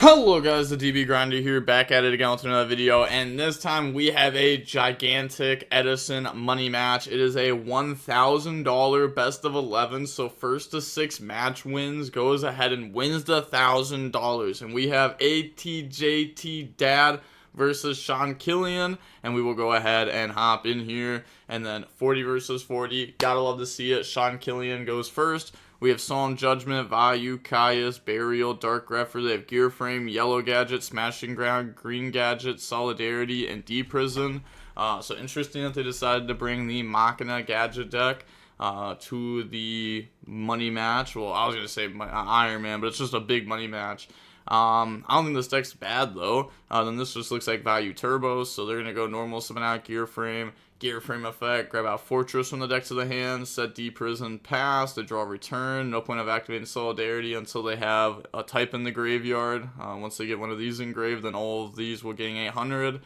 Hello guys, the DB Grinder here, back at it again with another video, and this time we have a gigantic Edison money match. It is a $1,000 best of 11, so first to 6 match wins goes ahead and wins the $1,000, and we have ATJT Dad versus Sean Killian, and we will go ahead and hop in here, and then 40 versus 40, gotta love to see it. Sean Killian goes first. We have Solemn Judgment, Vayu, Caius, Burial, Dark Greffer. They have Gear Frame, Yellow Gadget, Smashing Ground, Green Gadget, Solidarity, and D-Prison. So interesting that they decided to bring the Machina Gadget deck to the money match. Well, I was going to say Iron Man, but it's just a big money match. I don't think this deck's bad, though. Then this just looks like Vayu Turbo, so they're going to go normal, summon out Gear Frame effect, grab out Fortress from the deck to the hand, set D-Prison, pass, they draw return, no point of activating Solidarity until they have a type in the graveyard. Once they get one of these engraved, then all of these will gain 800,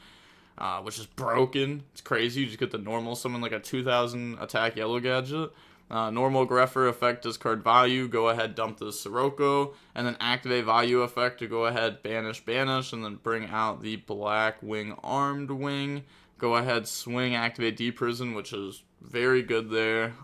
which is broken. It's crazy. You just get the normal summon like a 2000 attack Yellow Gadget. Normal Greffer effect, discard Vayu, go ahead, dump the Sirocco, and then activate Vayu effect to go ahead, banish, and then bring out the Black Wing Armed Wing. Go ahead, swing, activate D-Prison, which is very good there.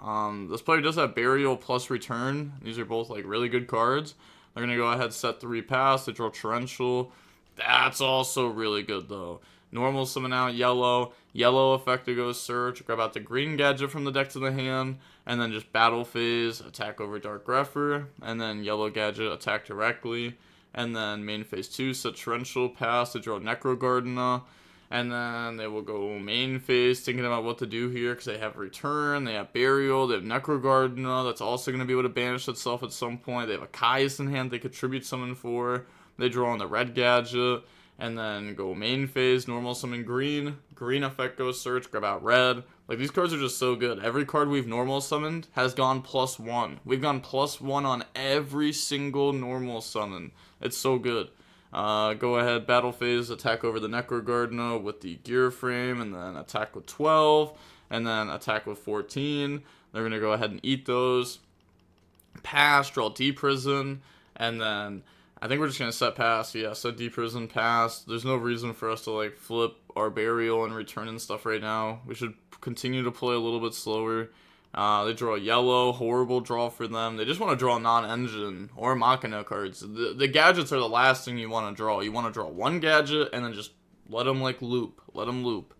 This player does have Burial plus Return. These are both like really good cards. They're going to go ahead, set 3 pass, they draw Torrential. That's also really good though. Normal summon out Yellow. Yellow effect to go search. Grab out the Green Gadget from the deck to the hand. And then just Battle Phase, attack over Dark Greffer. And then Yellow Gadget, attack directly. And then main phase 2, set Torrential, pass to draw Necro Gardener. And then they will go main phase, thinking about what to do here, because they have Return, they have Burial, they have Necro Gardener, that's also going to be able to banish itself at some point. They have a Caius in hand they could tribute summon for. They draw on the red gadget, and then go main phase, normal summon green. Green effect goes search, grab out red. Like, these cards are just so good. Every card we've normal summoned has gone +1. We've gone +1 on every single normal summon. It's so good. Go ahead, battle phase, attack over the Necro Gardener with the Gear Frame, and then attack with 12, and then attack with 14. They're going to go ahead and eat those. Pass, draw D-Prison, and then I think we're just going to set pass. Yeah, set D-Prison, pass. There's no reason for us to like flip our Burial and Return and stuff right now. We should continue to play a little bit slower. They draw Yellow, horrible draw for them. They just want to draw non-engine or Machina cards. The gadgets are the last thing you want to draw. You want to draw one gadget and then just let them like loop. Let them loop.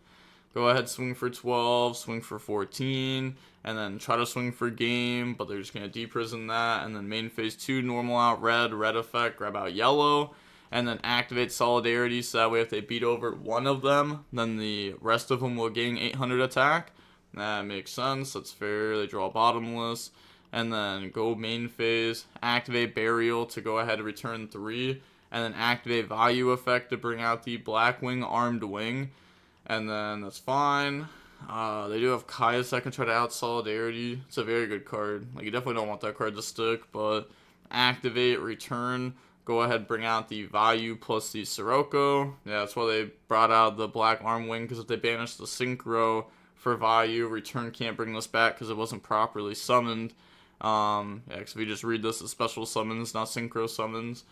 Go ahead, swing for 12, swing for 14, and then try to swing for game, but they're just going to D-Prison that, and then main phase 2, normal out red effect, grab out Yellow, and then activate Solidarity, so that way if they beat over one of them, then the rest of them will gain 800 attack. That makes sense, that's fair. They draw Bottomless, and then go main phase, activate Burial to go ahead and return 3, and then activate Vayu effect to bring out the Black Wing Armed Wing, and then that's fine. They do have Caius that can try to out Solidarity. It's a very good card. Like, you definitely don't want that card to stick, but activate, return, go ahead, bring out the Vayu plus the Sirocco. Yeah, that's why they brought out the Black Arm Wing, because if they banish the Synchro for Vayu, return can't bring this back because it wasn't properly summoned. Yeah, because if you just read this as special summons, not synchro summons.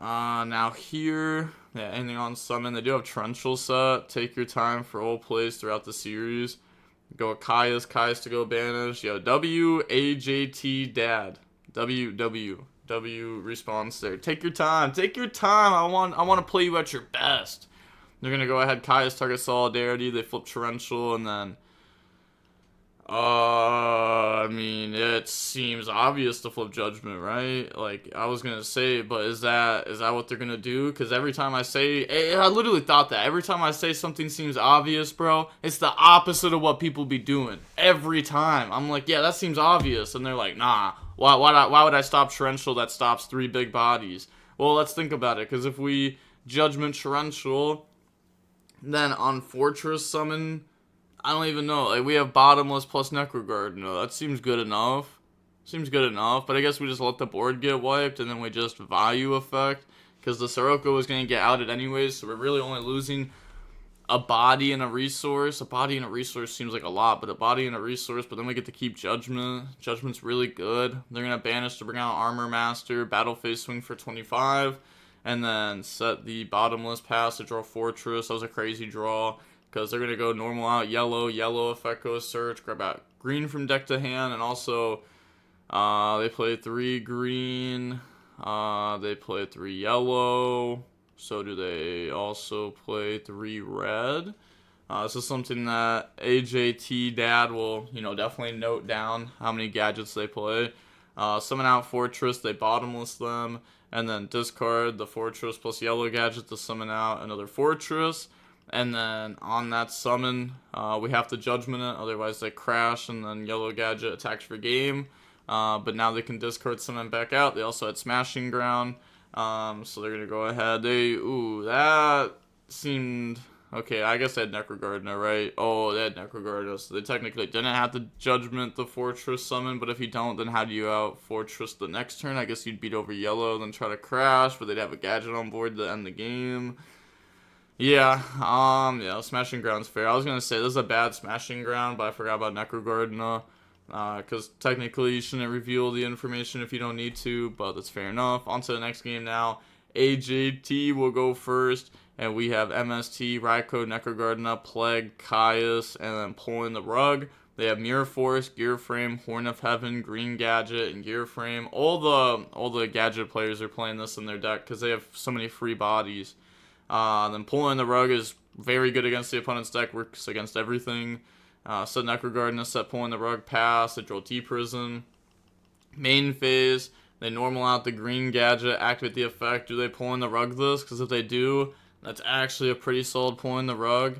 Now here, yeah, anything on summon. They do have Torrential set. Take your time for all plays throughout the series. Go with Caius to go banish. Yo, WAJT Dad. W response there. Take your time. I want to play you at your best. They're going to go ahead, Caius, target Solidarity, they flip Torrential, and then, I mean, it seems obvious to flip Judgment, right? Like, I was going to say, but is that what they're going to do? Because every time I say, I literally thought that, every time I say something seems obvious, bro, it's the opposite of what people be doing. Every time. I'm like, yeah, that seems obvious, and they're like, nah, why would I stop Torrential that stops 3 big bodies? Well, let's think about it, because if we Judgment Torrential, then on Fortress summon, I don't even know. Like, we have Bottomless plus Necro Gardener. That seems good enough. But I guess we just let the board get wiped, and then we just Vayu effect, because the Sirocco was going to get outed anyways, so we're really only losing a body and a resource. A body and a resource seems like a lot, but a body and a resource, but then we get to keep Judgment. Judgment's really good. They're going to banish to bring out Armor Master, Battle Phase swing for 25, and then set the bottomless pass to draw Fortress. That was a crazy draw because they're going to go normal out, yellow, yellow effect goes search, grab out green from deck to hand, and also they play 3 green, they play 3 yellow, so do they also play 3 red? This is something that AJT Dad will, definitely note down how many gadgets they play. Summon out Fortress, they bottomless them, and then discard the Fortress plus yellow gadget to summon out another Fortress. And then on that summon, we have to Judgment it, otherwise they crash, and then yellow gadget attacks for game. But now they can discard summon back out. They also had Smashing Ground, so they're gonna go ahead. That seemed okay. I guess they had Necrogardner, right? Oh, they had Necrogardner, so they technically didn't have to Judgment the Fortress summon. But if you don't, then how do you out Fortress the next turn? I guess you'd beat over yellow, then try to crash, but they'd have a gadget on board to end the game. Yeah, Smashing Ground's fair. I was gonna say this is a bad Smashing Ground, but I forgot about Necrogardner. Because technically you shouldn't reveal the information if you don't need to, but that's fair enough. On to the next game now. AJT will go first, and we have MST, Raikou, Necrogardner, Plague, Caius, and then pulling the rug. They have Mirror Force, Gear Frame, Horn of Heaven, Green Gadget, and Gear Frame. All the gadget players are playing this in their deck because they have so many free bodies. Then pulling the rug is very good against the opponent's deck, works against everything. Set Necrogardner, set pulling the rug pass, they draw T-Prison. Main phase, they normal out the green gadget, activate the effect. Do they pull in the rug this? Because if they do, that's actually a pretty solid pull in the rug.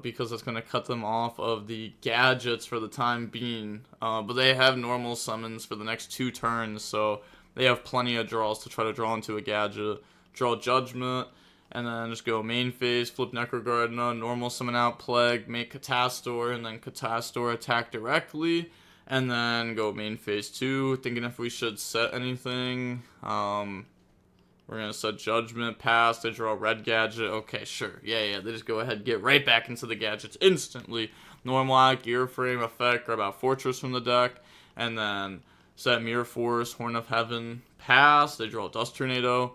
Because it's going to cut them off of the gadgets for the time being. But they have normal summons for the next 2 turns, so they have plenty of draws to try to draw into a gadget. Draw Judgment. And then just go main phase, flip Necrogardner, normal summon out Plague, make Catastor, and then Catastor attack directly. And then go main phase 2, thinking if we should set anything. We're going to set Judgment, pass, they draw red gadget. Okay, sure. Yeah, they just go ahead and get right back into the gadgets instantly. Normal out, Gear Frame, effect, grab out Fortress from the deck. And then set Mirror Force, Horn of Heaven, pass, they draw Dust Tornado.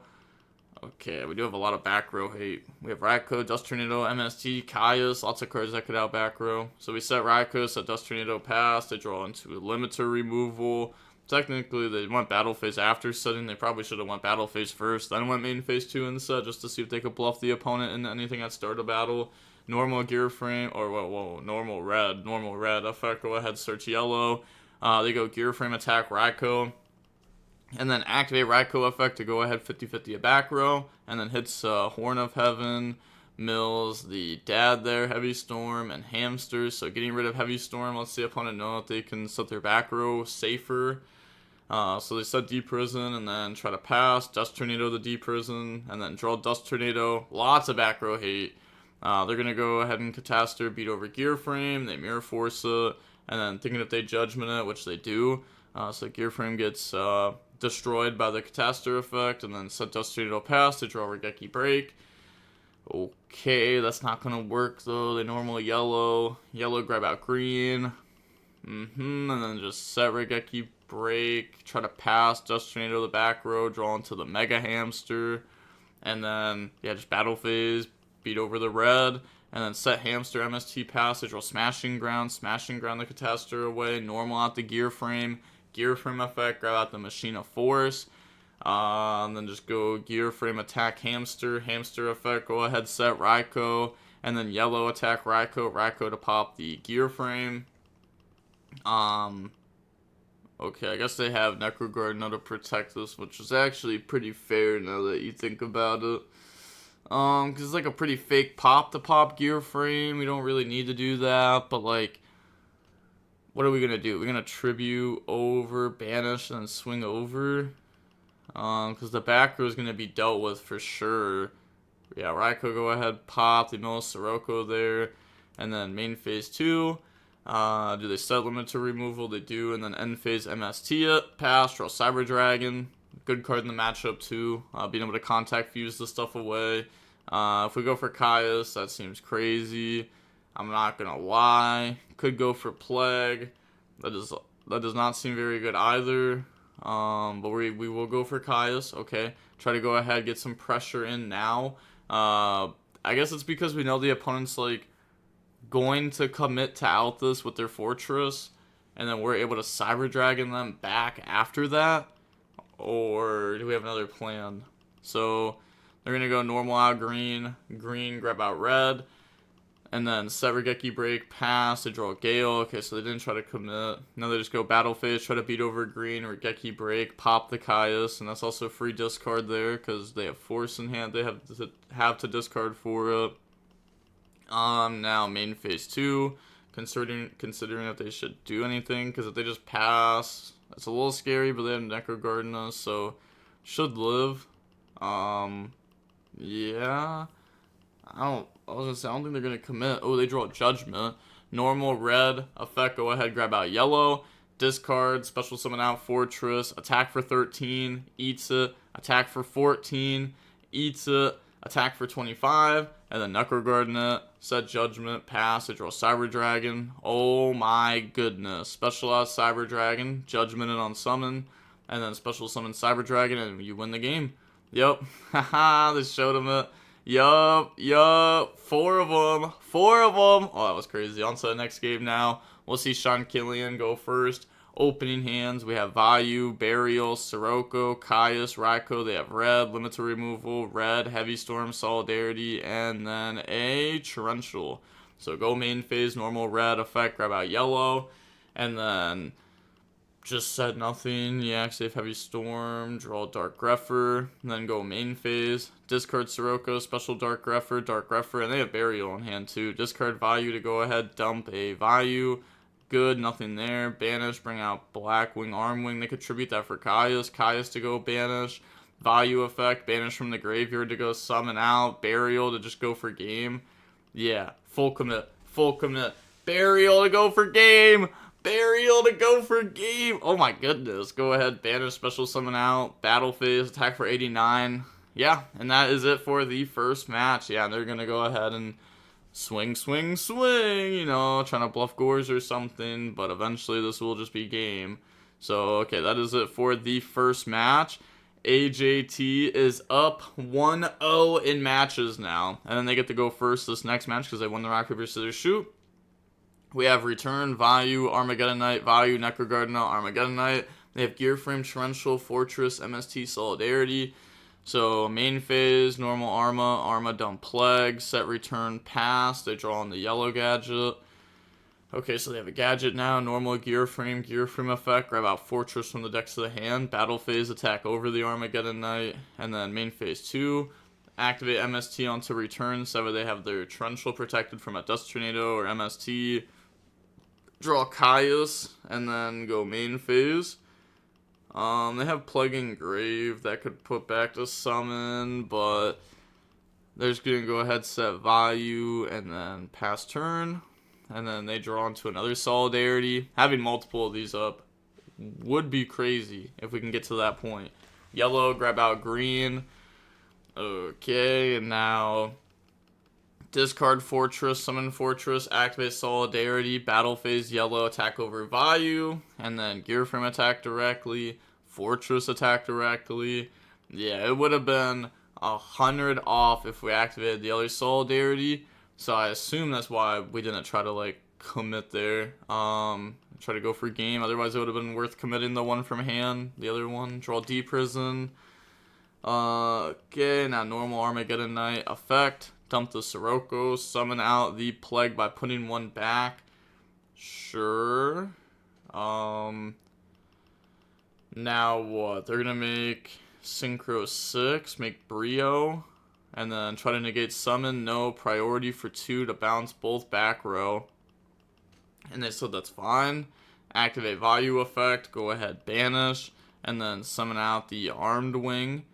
Okay, we do have a lot of back row hate. We have Raikou, Dust Tornado, MST, Caius, lots of cards that could out back row. So we set Raikou, set Dust Tornado pass, they draw into a limiter removal. Technically, they went battle phase after setting. They probably should have went battle phase first, then went main phase 2 and set, just to see if they could bluff the opponent into anything at start of battle. Normal Gear Frame, or normal red effect, go ahead, search yellow. They go Gear Frame, attack Raikou. And then activate Raikou effect to go ahead 50-50 a back row. And then hits Horn of Heaven, mills the dad there, Heavy Storm, and Hamsters. So getting rid of Heavy Storm lets the opponent know that they can set their back row safer. So they set D-Prison and then try to pass. Dust Tornado the D-Prison. And then draw Dust Tornado. Lots of back row hate. They're going to go ahead and Catastor, beat over Gear Frame. They Mirror Force it. And then thinking if they Judgment it, which they do. So Gear Frame gets destroyed by the Catastor effect, and then set Dust Tornado pass to draw Regeki Break. Okay, that's not gonna work though. They normally yellow grab out green, and then just set Regeki Break, try to pass Dust Tornado the back row, draw into the Mega Hamster, and then just battle phase, beat over the red, and then set Hamster MST pass to draw Smashing Ground the Catastor away, normal out the Gear Frame effect, grab out the Machine of Force, and then just go Gear Frame attack Hamster effect, go ahead set Raikou, and then yellow attack Raikou to pop the Gear Frame. Okay, I guess they have Necrogardner to protect this, which is actually pretty fair now that you think about it. Because it's like a pretty fake pop to pop Gear Frame, we don't really need to do that, but like, what are we going to do? We're going to tribute over, banish, and then swing over. Because the back row is going to be dealt with for sure. Yeah, Raikou, go ahead, pop. They mill Sirocco there. And then main phase 2. Do they set limit to removal? They do. And then end phase MST it. Pass, draw Cyber Dragon. Good card in the matchup too. Being able to contact fuse this stuff away. If we go for Caius, that seems crazy. I'm not gonna lie. Could go for Plague. That does not seem very good either. But we will go for Caius. Okay, try to go ahead, get some pressure in now. I guess it's because we know the opponent's like going to commit to out this with their fortress, and then we're able to Cyber Dragon them back after that. Or do we have another plan? So they're gonna go normal out green, green grab out red, and then Severgeki break, pass, they draw Gale. Okay, so they didn't try to commit. Now they just go battle phase, try to beat over green, or Geki break, pop the Caius, and that's also free discard there because they have force in hand. They have to discard for it. Now main phase 2, considering if they should do anything, because if they just pass, it's a little scary, but they have Necro guarding us, so should live. Yeah. I don't think they're gonna commit. Oh, they draw Judgment. Normal red effect. Go ahead, grab out yellow. Discard. Special summon out Fortress. Attack for 13. Eats it. Attack for 14. Eats it. Attack for 25. And then Necro Garden it. Set Judgment. Pass. They draw Cyber Dragon. Oh my goodness. Special out Cyber Dragon. Judgment it on summon. And then special summon Cyber Dragon, and you win the game. Yep. Haha. They showed him it. Yup. 4 of them. Oh, that was crazy. On to the next game now. We'll see Sean Killian go first. Opening hands, we have Vayu, Burial, Sirocco, Caius, Raikou. They have red, limited removal, red, Heavy Storm, Solidarity, and then a Torrential. So go main phase, normal red effect, grab out yellow, and then just said nothing. Yeah, save Heavy Storm, draw Dark Greffer, and then go main phase. Discard Sirocco, special Dark Greffer, and they have Burial in hand too. Discard Vayu to go ahead, dump a Vayu. Good, nothing there. Banish, bring out Blackwing, Armwing. They could tribute that for Caius. Caius to go banish. Vayu effect, banish from the graveyard to go summon out. Burial to just go for game. Yeah, full commit. Burial to go for game. Oh my goodness. Go ahead, banish, special summon out, battle phase, attack for 89. Yeah, and that is it for the first match. Yeah, they're going to go ahead and swing, you know, trying to bluff Gores or something, but eventually this will just be game. So, okay, that is it for the first match. AJT is up 1-0 in matches now, and then they get to go first this next match because they won the rock, paper, scissors, shoot. We have Return, Vayu, Armageddon Knight, Vayu, Necro Garden, Armageddon Knight. They have Gear Frame, Torrential, Fortress, MST, Solidarity. So, main phase, normal Arma dump Plague, set Return, pass. They draw on the yellow gadget. Okay, so they have a gadget now, normal Gear Frame effect. Grab out Fortress from the decks of the hand. Battle phase, attack over the Armageddon Knight. And then main phase 2. Activate MST onto Return, so they have their Torrential protected from a Dust Tornado or MST. Draw Caius, and then go main phase. They have Plaguing Grave that could put back to summon, but they're just going to go ahead, set Vayu, and then pass turn. And then they draw into another Solidarity. Having multiple of these up would be crazy if we can get to that point. Yellow, grab out green. Okay, and now discard Fortress, summon Fortress, activate Solidarity, battle phase yellow, attack over Vayu, and then Gear Frame attack directly, Fortress attack directly. Yeah, it would have been 100 off if we activated the other Solidarity, so I assume that's why we didn't try to, like, commit there. Try to go for game, otherwise it would have been worth committing the one from hand, the other one, draw D-Prison. Okay, now normal Armageddon Knight effect. Dump the Sirocco, summon out the Plague by putting one back. Sure. Now what? They're gonna make Synchro 6, make Brio, and then try to negate summon. No, priority for 2 to bounce both back row. And they said that's fine. Activate Vayu effect, go ahead, banish, and then summon out the Armed Wing.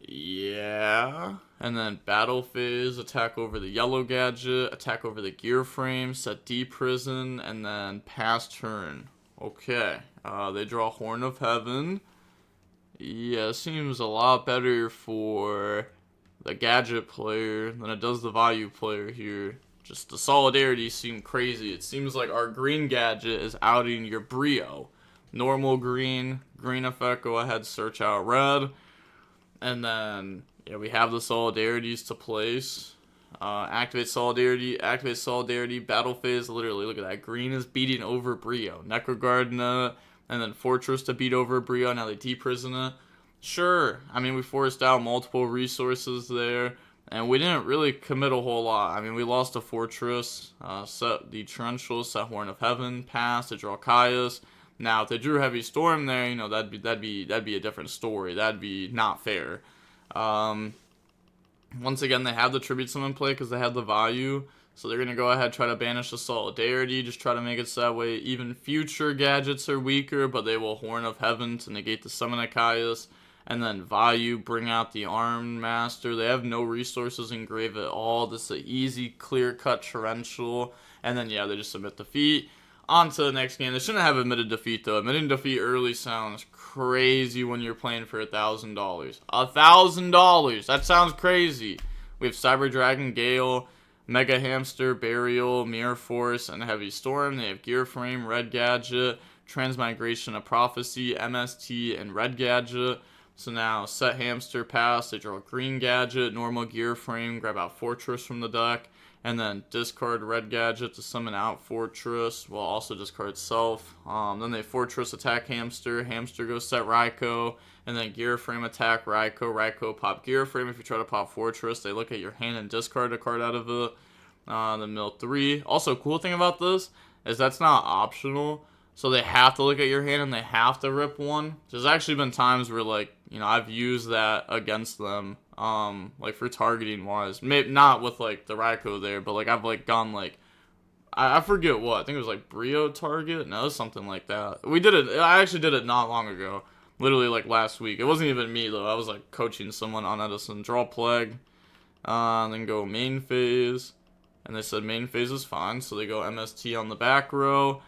Yeah. And then battle phase, attack over the yellow gadget, attack over the Gear Frame, set D-Prison, and then pass turn. Okay. They draw Horn of Heaven. Yeah, seems a lot better for the gadget player than it does the Vayu player here. Just the Solidarity seem crazy. It seems like our green gadget is outing your Brio. normal green, green effect, go ahead, search out red. And then, yeah, we have the solidarities to place. Activate solidarity, battle phase, literally, look at that. Green is beating over Brio. Necrogardna, and then Fortress to beat over Brio, now they deprison it. Sure, I mean, we forced out multiple resources there, and we didn't really commit a whole lot. I mean, we lost a Fortress, set the Torrential, set Horn of Heaven, pass, to draw Caius. Now, if they drew Heavy Storm there, you know, that'd be a different story. That'd be not fair. Once again, they have the Tribute Summon play because they have the Vayu. So they're going to go ahead, try to banish the Solidarity, just try to make it so that way even future gadgets are weaker, but they will Horn of Heaven to negate the Summon of Caius. And then Vayu, bring out the Armed Master. They have no resources in grave at all. This is an easy, clear-cut Torrential. And then, yeah, they just submit defeat. On to the next game. They shouldn't have admitted defeat, though. Admitting defeat early sounds crazy when you're playing for $1,000. $1,000! That sounds crazy. We have Cyber Dragon, Gale, Mega Hamster, Burial, Mirror Force, and Heavy Storm. They have Gear Frame, Red Gadget, Transmigration of Prophecy, MST, and Red Gadget. So now, set Hamster, pass. They draw Green Gadget, normal Gear Frame, grab out Fortress from the deck. And then discard Red Gadget to summon out Fortress, while also discard Self. Then they Fortress attack Hamster. Hamster goes set Raikou. And then Gear Frame attack Raikou. Raikou pop Gear Frame. If you try to pop Fortress, they look at your hand and discard a card out of it. Then mill 3. Also, cool thing about this is that's not optional. So they have to look at your hand and they have to rip one. There's actually been times where, like, you know, I've used that against them. Like for targeting wise, maybe not with like the Raikou there, but like I've like gone like, I forget what, I think it was like Brio target, no, it was something like that. I actually did it not long ago, literally like last week. It wasn't even me though, I was like coaching someone on Edison. Draw Plague, then go main phase, and they said main phase is fine, so they go MST on the back row.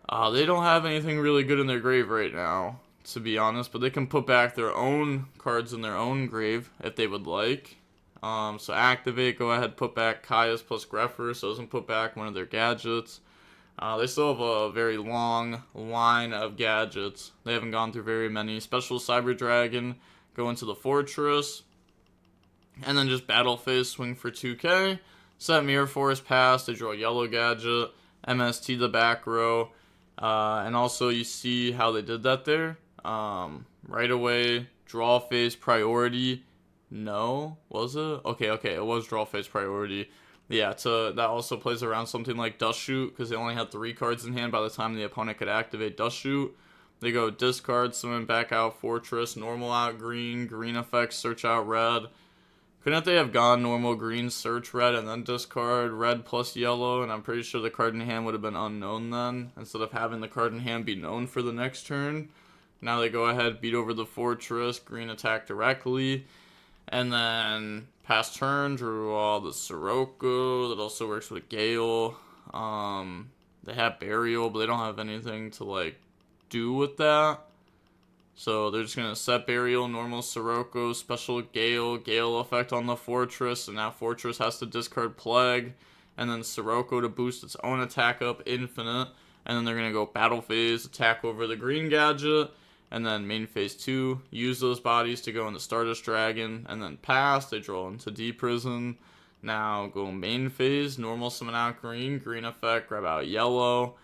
They don't have anything really good in their grave right now, to be honest, but they can put back their own cards in their own grave if they would like. So activate, go ahead, put back Caius plus Greffer, so it doesn't put back one of their gadgets. They still have a very long line of gadgets. They haven't gone through very many. Special Cyber Dragon, go into the Fortress, and then just battle phase, swing for 2k. Set Mirror Force, pass, they draw Yellow Gadget, MST the back row. And also you see how they did that there. Right away, draw phase priority. No, was it? Okay, it was draw phase priority. Yeah, that also plays around something like Dust Shoot, because they only had 3 cards in hand by the time the opponent could activate Dust Shoot. They go discard, summon back out Fortress, normal out green, green effects, search out red. Couldn't they have gone normal green, search red, and then discard red plus yellow? And I'm pretty sure the card in hand would have been unknown then, instead of having the card in hand be known for the next turn. Now they go ahead, beat over the Fortress, green attack directly, and then pass turn, draw the Sirocco. That also works with Gale. They have Burial, but they don't have anything to like do with that. So they're just going to set Burial, normal Sirocco, special Gale effect on the Fortress, and now Fortress has to discard Plague, and then Sirocco to boost its own attack up infinite, and then they're going to go battle phase, attack over the green gadget, and then main phase 2, use those bodies to go into Stardust Dragon, and then pass, they draw into D-Prison. Now go main phase, normal summon out green, green effect, grab out yellow,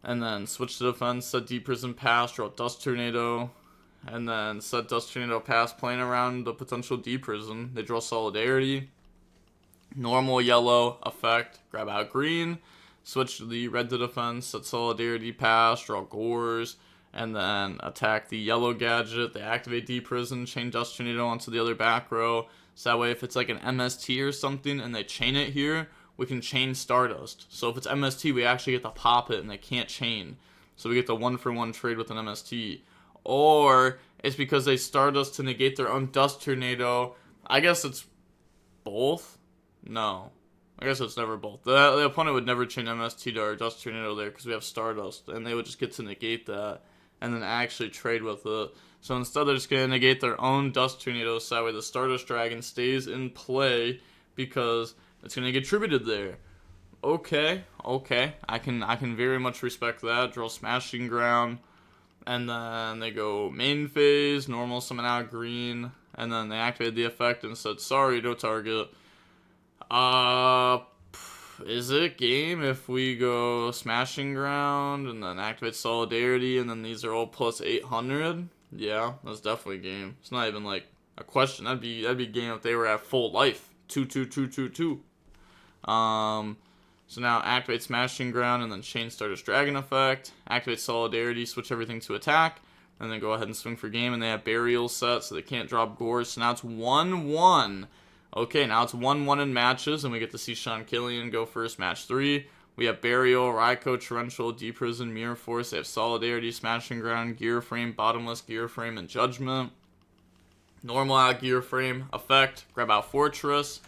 and then switch to defense, set D-Prison, pass, draw Dust Tornado, and then set Dust Tornado, pass, playing around the potential D-Prison. They draw Solidarity, normal yellow effect, grab out green, switch to the red to defense, set Solidarity, pass, draw Gores, and then attack the yellow gadget. They activate D-Prison, chain Dust Tornado onto the other back row, so that way if it's like an MST or something and they chain it here, we can chain Stardust. So if it's MST, we actually get to pop it and they can't chain. So we get the 1-for-1 trade with an MST. Or it's because they Stardust to negate their own Dust Tornado. I guess it's both? No. I guess it's never both. The opponent would never chain MST to our Dust Tornado there because we have Stardust. And they would just get to negate that and then actually trade with it. So instead they're just going to negate their own Dust Tornado, so that way the Stardust Dragon stays in play because it's going to get tributed there. Okay. I can very much respect that. Draw Smashing Ground. And then they go main phase, normal summon out green, and then they activate the effect and said, sorry, no target. Is it game if we go Smashing Ground and then activate Solidarity and then these are all plus 800? Yeah, that's definitely game. It's not even like a question. That'd be game if they were at full life. 2. So now activate Smashing Ground and then Chain Starter's Dragon effect. Activate Solidarity, switch everything to attack, and then go ahead and swing for game. And they have Burial set, so they can't drop Gores. So now it's 1-1. Okay, now it's 1-1 in matches, and we get to see Sean Killian go first, match 3. We have Burial, Raikou, Torrential, Deep Prison, Mirror Force. They have Solidarity, Smashing Ground, Gear Frame, Bottomless, Gear Frame, and Judgment. Normal out Gear Frame effect, grab out Fortress.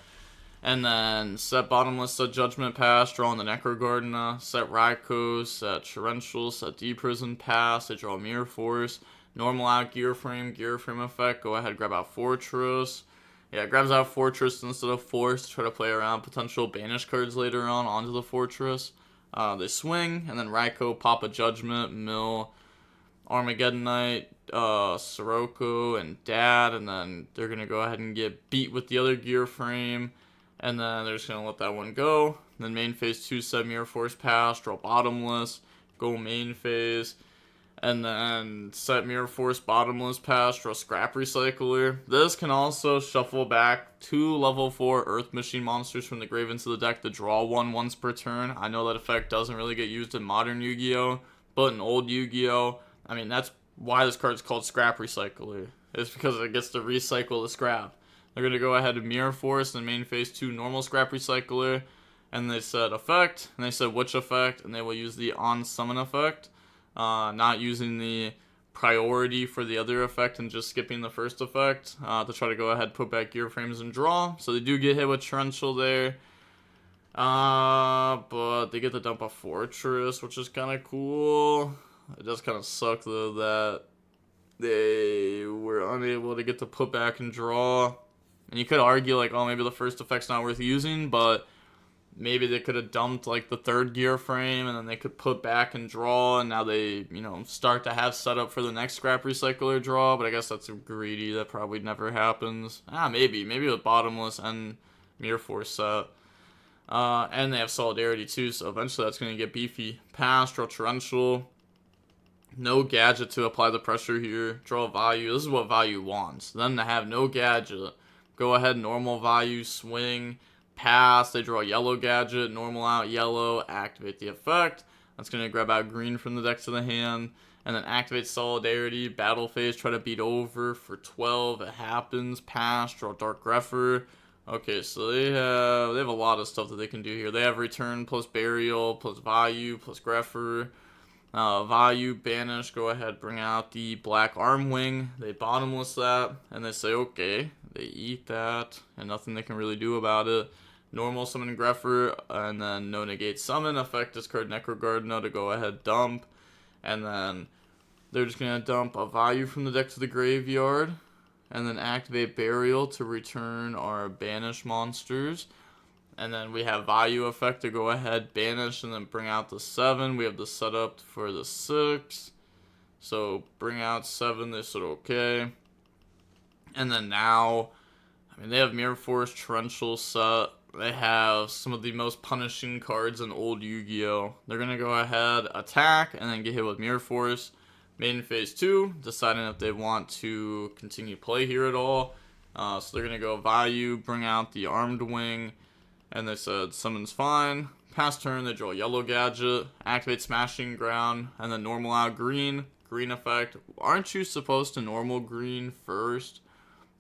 And then set Bottomless, set Judgment Pass, draw on the Necrogardna, set Raikou, set Torrential, set Deep Prison Pass, they draw Mirror Force. Normal out Gear Frame effect, go ahead, grab out Fortress. Yeah, grabs out Fortress instead of Force to try to play around potential banish cards later on onto the Fortress. They swing, and then Raikou, pop a Judgment, mill Armageddon Knight, Sirocco, and Dad, and then they're going to go ahead and get beat with the other Gear Frame. And then they're just going to let that one go. And then main phase 2, set Mirror Force Pass, draw Bottomless, go main phase. And then set Mirror Force Bottomless Pass, draw Scrap Recycler. This can also shuffle back 2 level 4 Earth Machine monsters from the grave into the deck to draw one once per turn. I know that effect doesn't really get used in modern Yu-Gi-Oh! But in old Yu-Gi-Oh! I mean, that's why this card's called Scrap Recycler. It's because it gets to recycle the scrap. They're going to go ahead and Mirror Force and main phase 2 normal Scrap Recycler. And they said effect, and they said which effect, and they will use the on summon effect. Not using the priority for the other effect and just skipping the first effect to try to go ahead, put back Gear Frames, and draw. So they do get hit with Torrential there. But they get to dump a Fortress, which is kind of cool. It does kind of suck, though, that they were unable to get to put back and draw. And you could argue, like, oh, maybe the first effect's not worth using, but maybe they could have dumped, like, the third Gear Frame, and then they could put back and draw, and now they, you know, start to have set up for the next Scrap Recycler draw, but I guess that's greedy. That probably never happens. Maybe with Bottomless and Mirror Force set. And they have Solidarity, too, so eventually that's going to get beefy. Pass, draw Torrential. No gadget to apply the pressure here. Draw Vayu. This is what Vayu wants. Then to have no gadget. Go ahead, normal Vayu, swing, pass. They draw yellow gadget, normal out yellow, activate the effect. That's going to grab out green from the deck to the hand. And then activate Solidarity, battle phase, try to beat over for 12. It happens. Pass, draw Dark Grepher. Okay, so they have a lot of stuff that they can do here. They have Return plus Burial plus Vayu plus Grepher. Vayu, banish, go ahead, bring out the Black Arm Wing. They bottomless that, and they say, okay, they eat that, and nothing they can really do about it. Normal summon Grepher, and then no negate summon, effect discard Necrogardna to go ahead, dump, and then they're just going to dump a Vayu from the deck to the graveyard, and then activate Burial to return our banished monsters. And then we have Vayu effect to go ahead, banish, and then bring out the 7. We have the setup for the 6. So bring out 7, they said okay. And then now, I mean, they have Mirror Force, Torrential set. They have some of the most punishing cards in old Yu-Gi-Oh! They're going to go ahead, attack, and then get hit with Mirror Force. Main phase 2, deciding if they want to continue play here at all. So they're going to go Vayu, bring out the Armed Wing. And they said, summon's fine. Pass turn, they draw yellow gadget. Activate Smashing Ground. And then normal out green. Green effect. Aren't you supposed to normal green first?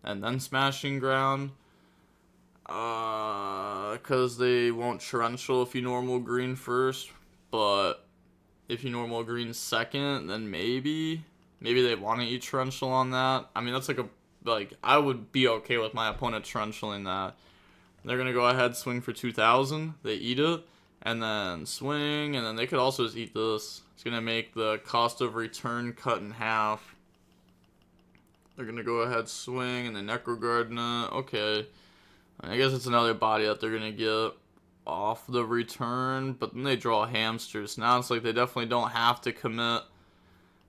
And then Smashing Ground? Because they won't Torrential if you normal green first. But if you normal green second, then maybe they want to eat Torrential on that. I mean, that's like I would be okay with my opponent Torrentialing that. They're going to go ahead, swing for 2,000. They eat it, and then swing, and then they could also just eat this. It's going to make the cost of return cut in half. They're going to go ahead, swing, and then Necrogardna. Okay. I guess it's another body that they're going to get off the return, but then they draw hamsters. Now it's like they definitely don't have to commit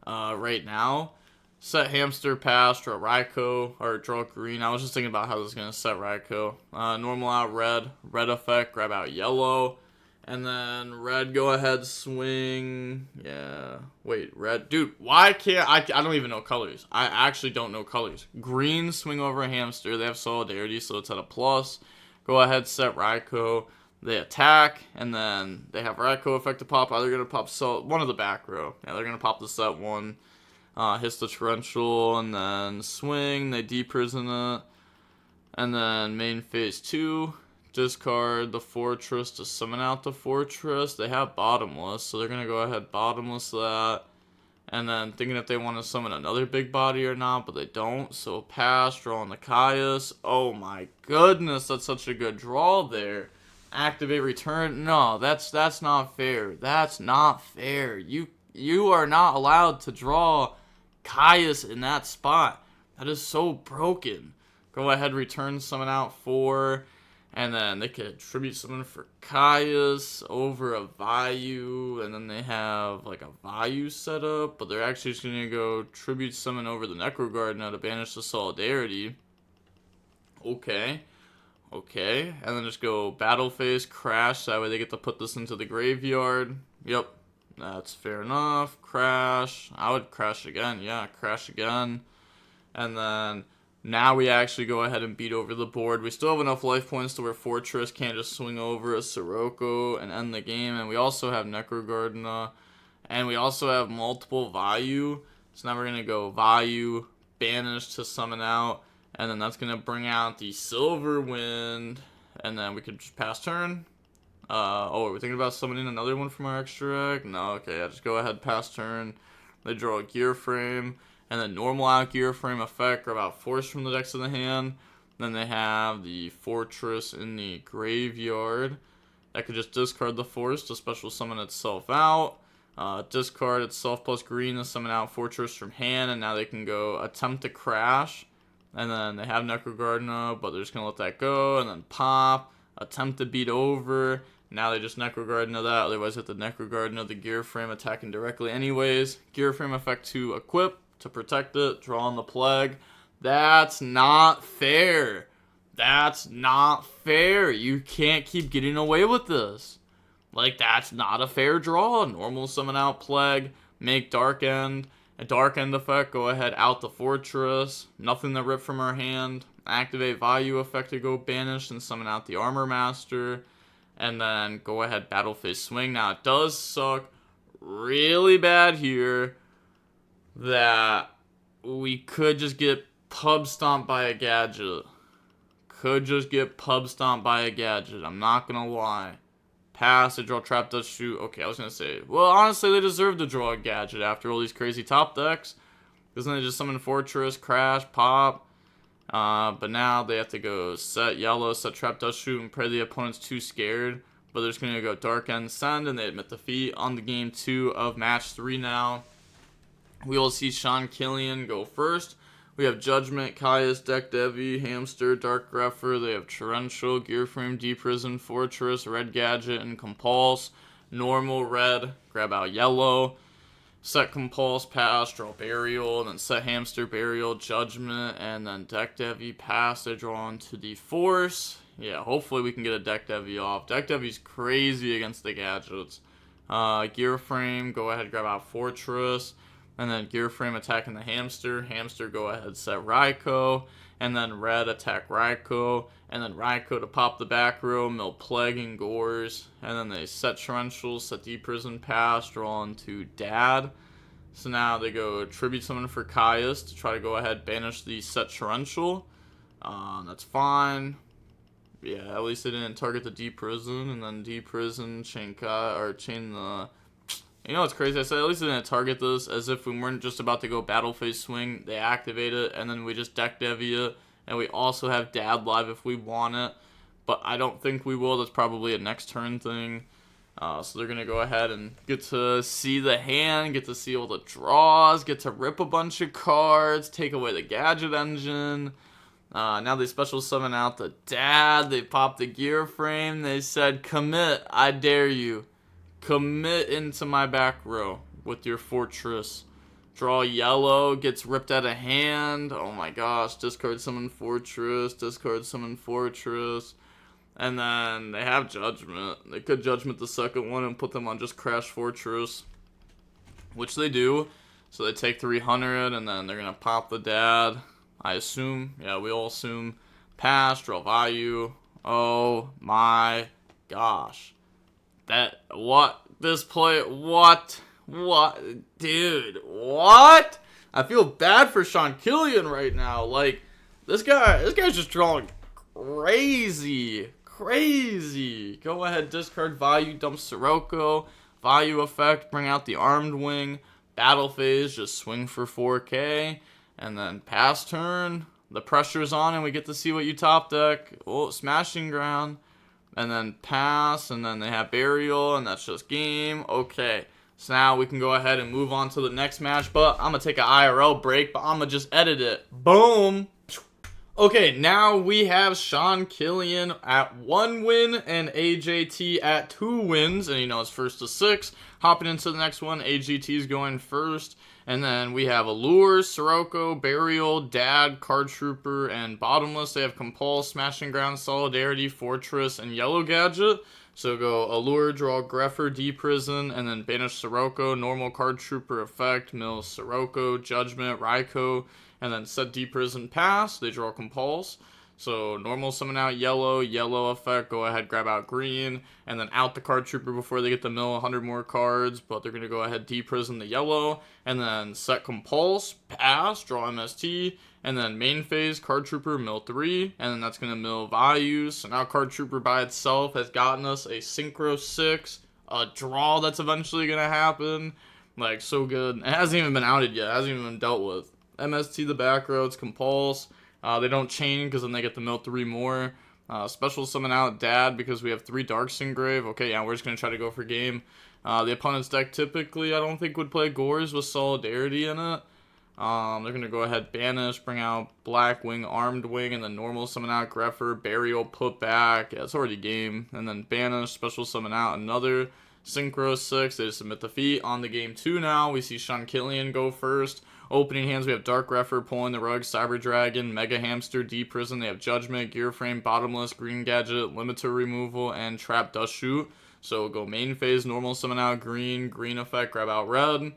right now. Set hamster, pass, draw Raikou, or draw green. I was just thinking about how this is going to set Raikou. Normal out red, red effect, grab out yellow. And then red, go ahead, swing. Yeah. Wait, red. Dude, why can't I don't even know colors. I actually don't know colors. Green, swing over a hamster. They have solidarity, so it's at a plus. Go ahead, set Raikou. They attack, and then they have Raikou effect to pop. They're going to pop one of the back row. Yeah, they're going to pop the set one. Hits the torrential, and then swing. They deprison it. And then main phase 2. Discard the fortress to summon out the fortress. They have bottomless, so they're going to go ahead bottomless that. And then thinking if they want to summon another big body or not, but they don't. So pass, draw on the Caius. Oh my goodness, that's such a good draw there. Activate return. No, that's not fair. That's not fair. You are not allowed to draw Caius in that spot. That is so broken. Go ahead, return summon out 4. And then they could tribute summon for Caius over a Vayu. And then they have like a Vayu setup. But they're actually just going to go tribute summon over the Necrogardna to banish the Solidarity. Okay. Okay. And then just go battle phase, crash. That way they get to put this into the graveyard. Yep. That's fair enough. Crash. I would crash again. Yeah, crash again. And then now we actually go ahead and beat over the board. We still have enough life points to where Fortress can't just swing over a Sirocco and end the game. And we also have Necrogardna. And we also have multiple Vayu. So now we're going to go Vayu, banish to summon out. And then that's going to bring out the Silver Wind. And then we could just pass turn. Oh, we're thinking about summoning another one from our extra deck? No, okay, yeah, just go ahead, pass turn. They draw a Gear Frame, and then normal out Gear Frame effect, grab out Force from the decks in the hand. Then they have the Fortress in the graveyard. That could just discard the Force to special summon itself out. Discard itself plus green to summon out Fortress from hand, and now they can go attempt to crash. And then they have Necrogardna, but they're just going to let that go, and then pop, attempt to beat over. Now they just Necrogardna that, otherwise hit the Necrogardna, the Gear Frame attacking directly anyways. Gear Frame effect to equip, to protect it, draw on the Plague. That's not fair. That's not fair. You can't keep getting away with this. Like, that's not a fair draw. Normal summon out Plague, make Dark End. A Dark End effect, go ahead, out the Fortress. Nothing to rip from our hand. Activate Vayu effect to go banish and summon out the Armor Master. And then go ahead, battle phase swing. Now, it does suck really bad here that we could just get pub stomped by a gadget. Could just get pub stomped by a gadget. I'm not going to lie. Pass, they draw trap, does shoot. Okay, I was going to say, well, honestly, they deserve to draw a gadget after all these crazy top decks. Because then they just summon Fortress, crash, pop. But now they have to go set yellow, set trap, does shoot, and pray the opponent's too scared. But they're just going to go Dark End, send, and they admit defeat on the game 2 of match 3 now. We will see Sean Killian go first. We have Judgment, Caius, Deck Devi, Hamster, Dark Grepher. They have Torrential, Gear Frame, Deprison, Fortress, Red Gadget, and Compulse. Normal, red, grab out yellow. Set Compulse, pass, draw Burial, and then set Hamster, Burial, Judgment, and then Deck Devi, pass. They draw onto the Force. Yeah, hopefully we can get a Deck Devi off. Deck Devi's crazy against the gadgets. Gear Frame, go ahead, grab out Fortress. And then Gear Frame attacking the Hamster. Hamster, go ahead, set Raikou. And then red, attack Raikou. And then Raikou to pop the back row, mill Plague and Gores. And then they set Torrential, set Deprison, pass, draw onto Dad. So now they go Tribute Summon for Caius to try to go ahead, banish the set Torrential. That's fine. Yeah, at least they didn't target the Deprison. And then Deprison, chain the... You know what's crazy? I said at least they didn't target this, as if we weren't just about to go battle phase swing. They activate it, and then we just deck Devi it. And we also have Dad live if we want it. But I don't think we will. That's probably a next turn thing. So they're going to go ahead and get to see the hand, get to see all the draws, get to rip a bunch of cards, take away the Gadget Engine. Now they special summon out the Dad. They pop the Gear Frame. They said, commit, I dare you. Commit into my back row with your Fortress. Draw yellow, gets ripped out of hand. Oh my gosh, discard summon fortress, discard summon fortress. And then they have judgment. They could judgment the second one and put them on just crash fortress, which they do. So they take 300 and then they're gonna pop the dad, I assume. Yeah, we all assume. Pass, draw Vayu. Oh my gosh. This play, what, dude, what? I feel bad for Sean Killian right now. Like, this guy's just drawing crazy. Go ahead, discard Vayu, dump Sirocco. Vayu effect, bring out the armed wing. Battle phase, just swing for 4K. And then pass turn. The pressure's on and we get to see what you top deck. Oh, smashing ground. And then pass, and then they have burial, and that's just game. Okay, so now we can go ahead and move on to the next match, but I'm going to take an IRL break, but I'm going to just edit it. Boom! Okay, now we have Sean Killian at 1 win and AJT at 2 wins, and it's first to 6. Hopping into the next one, AGT's going first. And then we have Allure, Sirocco, Burial, Dad, Card Trooper, and Bottomless. They have Compulse, Smashing Ground, Solidarity, Fortress, and Yellow Gadget. So go Allure, draw Greffer, D-Prison, and then banish Sirocco, normal Card Trooper effect, mill Sirocco, Judgment, Raikou, and then set D-Prison pass. They draw Compulse. So normal summon out yellow effect, go ahead grab out green, and then out the Card Trooper before they get to mill 100 more cards, but they're going to go ahead D-Prison the yellow, and then set Compulse, pass, draw MST, and then main phase, Card Trooper, mill 3, and then that's going to mill Vayu. So now Card Trooper by itself has gotten us a Synchro 6, a draw that's eventually going to happen, like so good. It hasn't even been outed yet, it hasn't even been dealt with. MST the back row, it's Compulse. They don't chain because then they get to mill 3 more. Special summon out Dad because we have 3 Darks Engrave. Okay, yeah, we're just going to try to go for game. The opponent's deck typically I don't think would play Gores with Solidarity in it. They're going to go ahead banish, bring out Black Wing, Armed Wing, and then normal summon out Greffer, Burial, put back. Yeah, it's already game. And then banish, special summon out another Synchro 6. They just submit defeat. On the game 2 now, we see Sean Killian go first. Opening hands, we have Dark Greffer, Pulling the Rug, Cyber Dragon, Mega Hamster, D-Prison. They have Judgment, Gear Frame, Bottomless, Green Gadget, Limiter Removal, and Trap Dust Shoot. So we'll go main phase, normal summon out green, green effect, grab out red.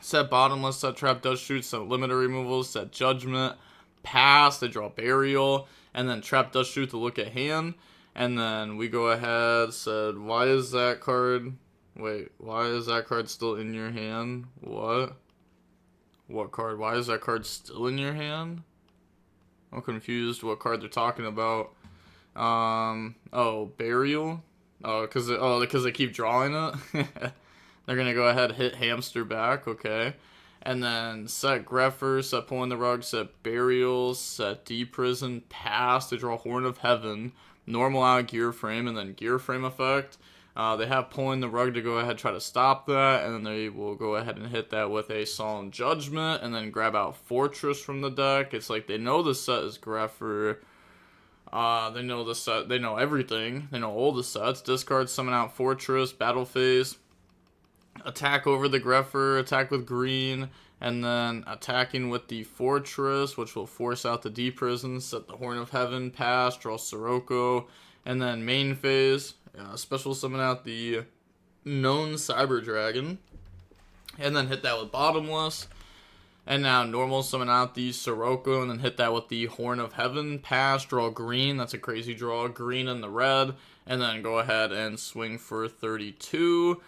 Set Bottomless, set Trap Dust Shoot, set Limiter Removal, set Judgment, pass, they draw Burial, and then Trap Dust Shoot to look at hand. And then we go ahead, said, why is that card, wait, why is that card still in your hand? What card? Why is that card still in your hand? I'm confused what card they're talking about. Oh, Burial? Because they keep drawing it? They're going to go ahead hit Hamster back, okay. And then set Greffer, set Pulling the Rug, set Burial, set D-Prison, pass to draw Horn of Heaven, normal out Gear Frame, and then Gear Frame effect. They have Pulling the Rug to go ahead try to stop that, and then they will go ahead and hit that with a Solemn Judgment, and then grab out Fortress from the deck. It's like they know the set is Greffer. They know the set. They know everything. They know all the sets. Discard, summon out Fortress, battle phase. Attack over the Greffer, attack with green, and then attacking with the Fortress, which will force out the D-Prison, set the Horn of Heaven, pass, draw Sirocco, and then main phase. Special summon out the known Cyber Dragon, and then hit that with Bottomless. And now normal summon out the Sirocco, and then hit that with the Horn of Heaven, pass, draw green, that's a crazy draw, green and the red, and then go ahead and swing for 32.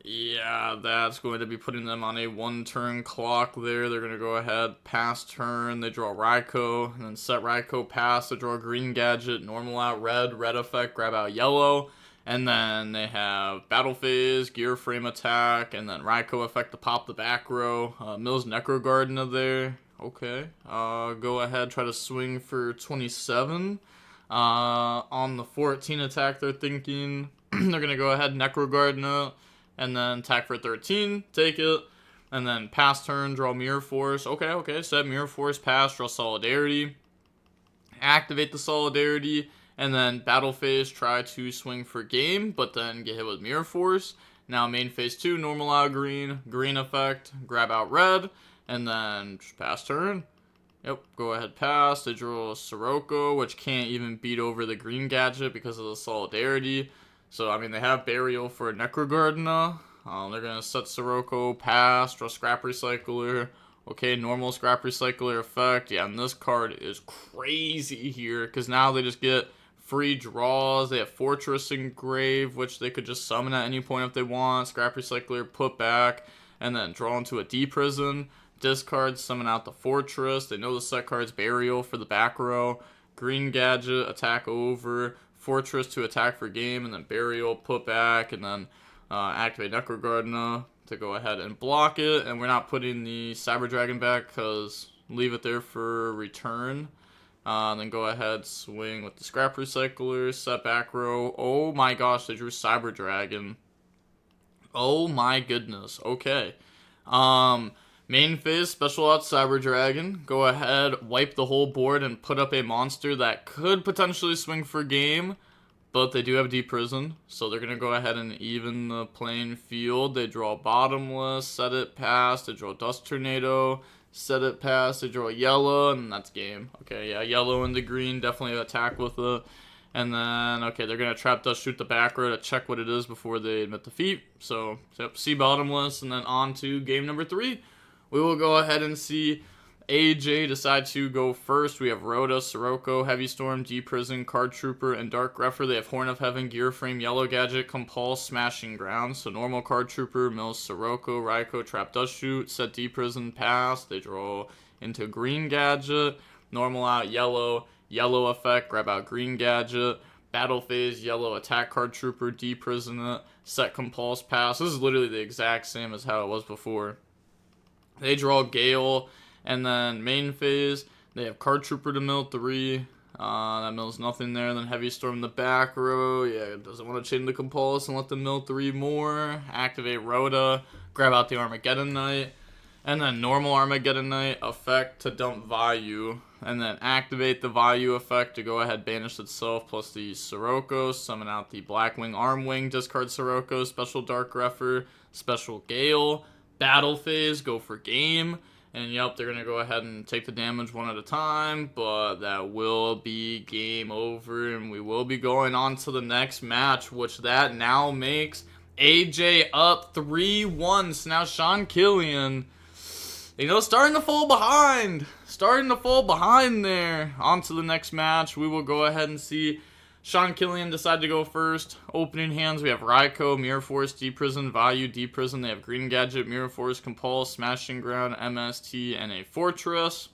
Yeah, that's going to be putting them on a 1-turn clock there. They're going to go ahead, pass turn, they draw Raikou, and then set Raikou pass, they draw green gadget, normal out red, red effect, grab out yellow, and then they have battle phase, gear frame attack, and then Raikou effect to pop the back row. Mills Necro Garden of there. Okay, go ahead, try to swing for 27. On the 14 attack, they're thinking they're going to go ahead, Necro Garden it, and then attack for 13, take it, and then pass turn, draw Mirror Force. Okay, set Mirror Force, pass, draw Solidarity, activate the Solidarity, and then battle phase, try to swing for game, but then get hit with Mirror Force. Now main phase 2, normal out green, green effect, grab out red, and then just pass turn. Yep, go ahead pass. They draw Sirocco, which can't even beat over the green gadget because of the solidarity. So, I mean, they have Burial for a Necrogardna. They're going to set Sirocco, pass, draw Scrap Recycler. Okay, normal Scrap Recycler effect. Yeah, and this card is crazy here because now they just get free draws. They have Fortress Engrave, which they could just summon at any point if they want. Scrap Recycler, put back, and then draw into a D-Prison. Discard, summon out the Fortress. They know the set card's Burial for the back row. Green Gadget, attack over. Fortress to attack for game, and then Burial, put back, and then activate Necrogardna to go ahead and block it. And we're not putting the Cyber Dragon back because leave it there for return. Then go ahead, swing with the Scrap Recycler, set back row. Oh my gosh, they drew Cyber Dragon. Oh my goodness. Okay. Main phase, special out Cyber Dragon. Go ahead, wipe the whole board, and put up a monster that could potentially swing for game. But they do have D-Prison, so they're going to go ahead and even the playing field. They draw Bottomless, set it pass. They draw Dust Tornado, set it pass. They draw Yellow, and that's game. Okay, yeah, Yellow into green, definitely attack with it. And then, okay, they're going to trap Dust, shoot the back row to check what it is before they admit defeat. So, yep, see Bottomless, and then on to game number 3. We will go ahead and see AJ decide to go first. We have Rhoda, Sirocco, Heavy Storm, D-Prison, Card Trooper, and Dark Greffer. They have Horn of Heaven, Gear Frame, Yellow Gadget, Compulse, Smashing Ground. So normal Card Trooper, mills Sirocco, Raikou, Trap Dust Shoot, set D-Prison, pass. They draw into Green Gadget. Normal out, Yellow, Yellow effect, grab out Green Gadget. Battle phase, Yellow attack Card Trooper, D-Prison it, set Compulse, pass. This is literally the exact same as how it was before. They draw Gale, and then main phase, they have Card Trooper to mill 3. That mills nothing there. Then Heavy Storm in the back row. Yeah, it doesn't want to chain the Compulse and let them mill 3 more. Activate Rhoda, grab out the Armageddon Knight, and then normal Armageddon Knight effect to dump Vayu, and then activate the Vayu effect to go ahead banish itself plus the Sirocco, summon out the Blackwing Armwing, discard Sirocco, special Dark Greffer, special Gale. Battle phase, go for game, and yep, they're going to go ahead and take the damage one at a time, but that will be game over, and we will be going on to the next match, which that now makes AJ up 3-1. So now Sean Killian, starting to fall behind there. On to the next match. We will go ahead and see Sean Killian decide to go first. Opening hands, we have Raikou, Mirror Force, D-Prison, Vayu, D-Prison. They have Green Gadget, Mirror Force, Compulse, Smashing Ground, MST, and a Fortress.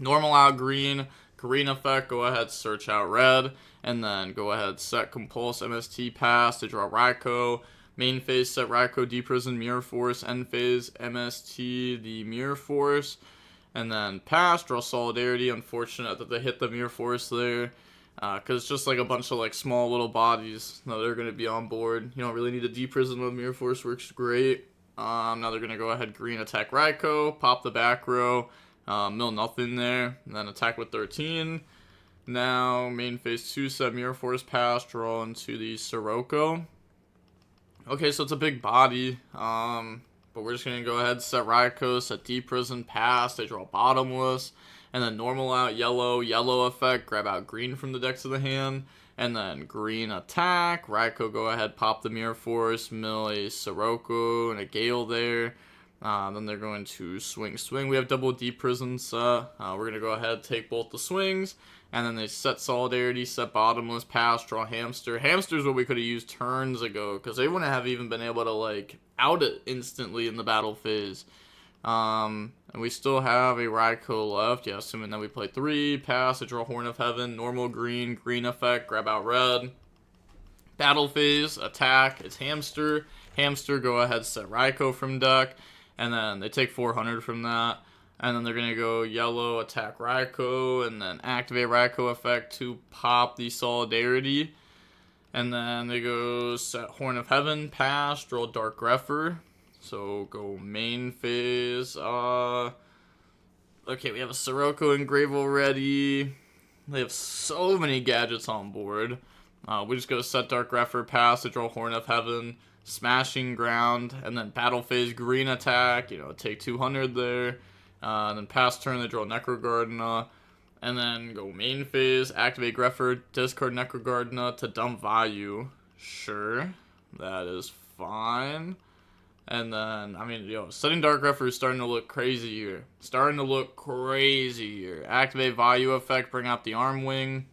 Normal out green, green effect, go ahead, search out red, and then go ahead, set Compulse, MST, pass to draw Raikou. Main phase, set Raikou, D-Prison, Mirror Force, end phase, MST, the Mirror Force, and then pass, draw Solidarity. Unfortunate that they hit the Mirror Force there. Because it's just like a bunch of like small little bodies that are going to be on board. You don't really need a D-Prison with Mirror Force, works great. Now they're going to go ahead, green attack Raikou, pop the back row, mill nothing there, and then attack with 13. Now main phase 2, set Mirror Force, pass, draw into the Sirocco. Okay, so it's a big body, but we're just going to go ahead, set Raikou, set D-Prison, pass, they draw Bottomless. And then normal out, yellow effect, grab out green from the decks of the hand, and then green attack, Raikou go ahead, pop the Mirror Force, mill a Sirocco and a Gale there, then they're going to swing, we have double D-Prison set, we're going to go ahead, take both the swings, and then they set Solidarity, set Bottomless, pass, draw Hamster. Hamster's what we could have used turns ago, because they wouldn't have even been able to, like, out it instantly in the battle phase. And we still have a Raikou left. Yeah, assuming that we play 3, pass, to draw Horn of Heaven, normal green, green effect, grab out red. Battle phase, attack, it's Hamster. Hamster, go ahead, set Raikou from deck. And then they take 400 from that. And then they're going to go yellow, attack Raikou, and then activate Raikou effect to pop the Solidarity. And then they go set Horn of Heaven, pass, draw Dark Greffer. So go main phase. Okay, we have a Sirocco Engrave already. They have so many gadgets on board. We just go set Dark Greffer, pass to draw Horn of Heaven, Smashing Ground, and then Battle Phase Green Attack, take 200 there. Then pass turn, they draw Necrogardna. And then go main phase, activate Greffer, discard Necrogardna to dump Vayu. Sure, that is fine. And then, setting Dark Greffer is starting to look crazy here. Activate Vayu effect, bring out the Arm Wing.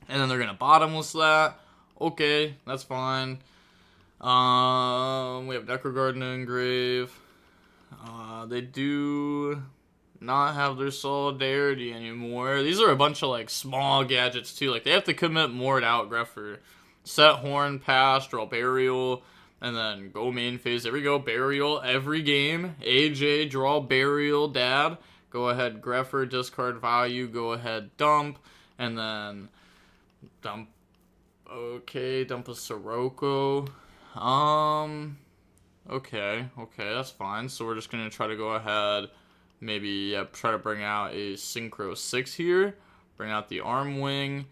And then they're going to bottomless that. Okay, that's fine. We have Necrogardna engrave. They do not have their solidarity anymore. These are a bunch of like small gadgets too. Like they have to commit more to out Greffer. Set Horn, pass, draw Burial, and then go main phase. There we go, Burial every game. AJ, draw Burial, Dad. Go ahead, Greffer, discard Vayu, go ahead, dump, and then dump. Okay, dump a Sirocco. Okay, that's fine. So we're just gonna try to go ahead, maybe try to bring out a Synchro 6 here. Bring out the Arm Wing.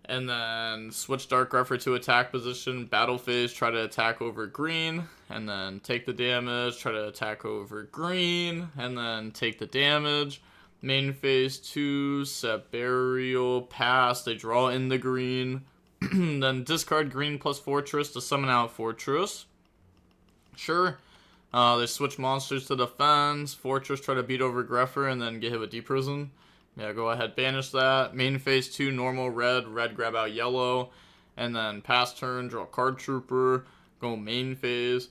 And then switch Dark Greffer to attack position. Battle phase, try to attack over green. And then take the damage. Try to attack over green. And then take the damage. Main phase 2, set Burial, pass. They draw in the green. Then discard green plus Fortress to summon out Fortress. Sure. They switch monsters to defense. Fortress, try to beat over Greffer and then get hit with Deep Prison. Yeah, go ahead, banish that. Main phase 2, normal red, grab out yellow. And then pass turn, draw Card Trooper, go main phase.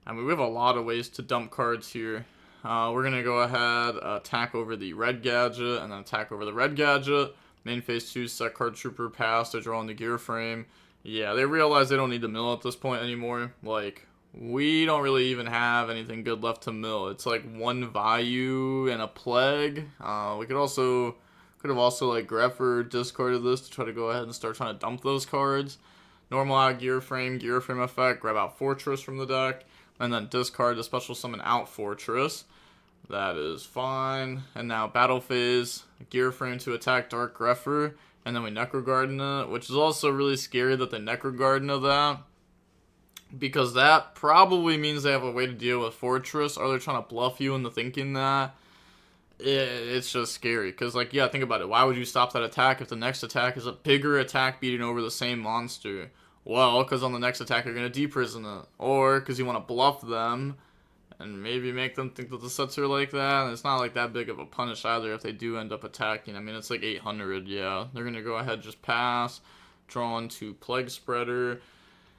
We have a lot of ways to dump cards here. We're going to go ahead, attack over the red gadget, and then attack over the red gadget. Main phase 2, set Card Trooper, pass, to draw in the gear frame. Yeah, they realize they don't need to mill at this point anymore. Like, we don't really even have anything good left to mill. It's like one Vayu and a Plague. We could have also like Greffer discarded this to try to go ahead and start trying to dump those cards. Normal out gear frame effect, grab out Fortress from the deck, and then discard the special summon out Fortress. That is fine. And now battle phase, gear frame to attack Dark Greffer, and then we Necrogardna, which is also really scary that they Necrogardna that. Because that probably means they have a way to deal with Fortress, or they're trying to bluff you into thinking that. It's just scary. Because, like, yeah, think about it. Why would you stop that attack if the next attack is a bigger attack beating over the same monster? Well, because on the next attack you're going to deprison it. Or because you want to bluff them and maybe make them think that the sets are like that. And it's not like that big of a punish either if they do end up attacking. I mean, it's like 800, yeah. They're going to go ahead, just pass, draw into Plague Spreader,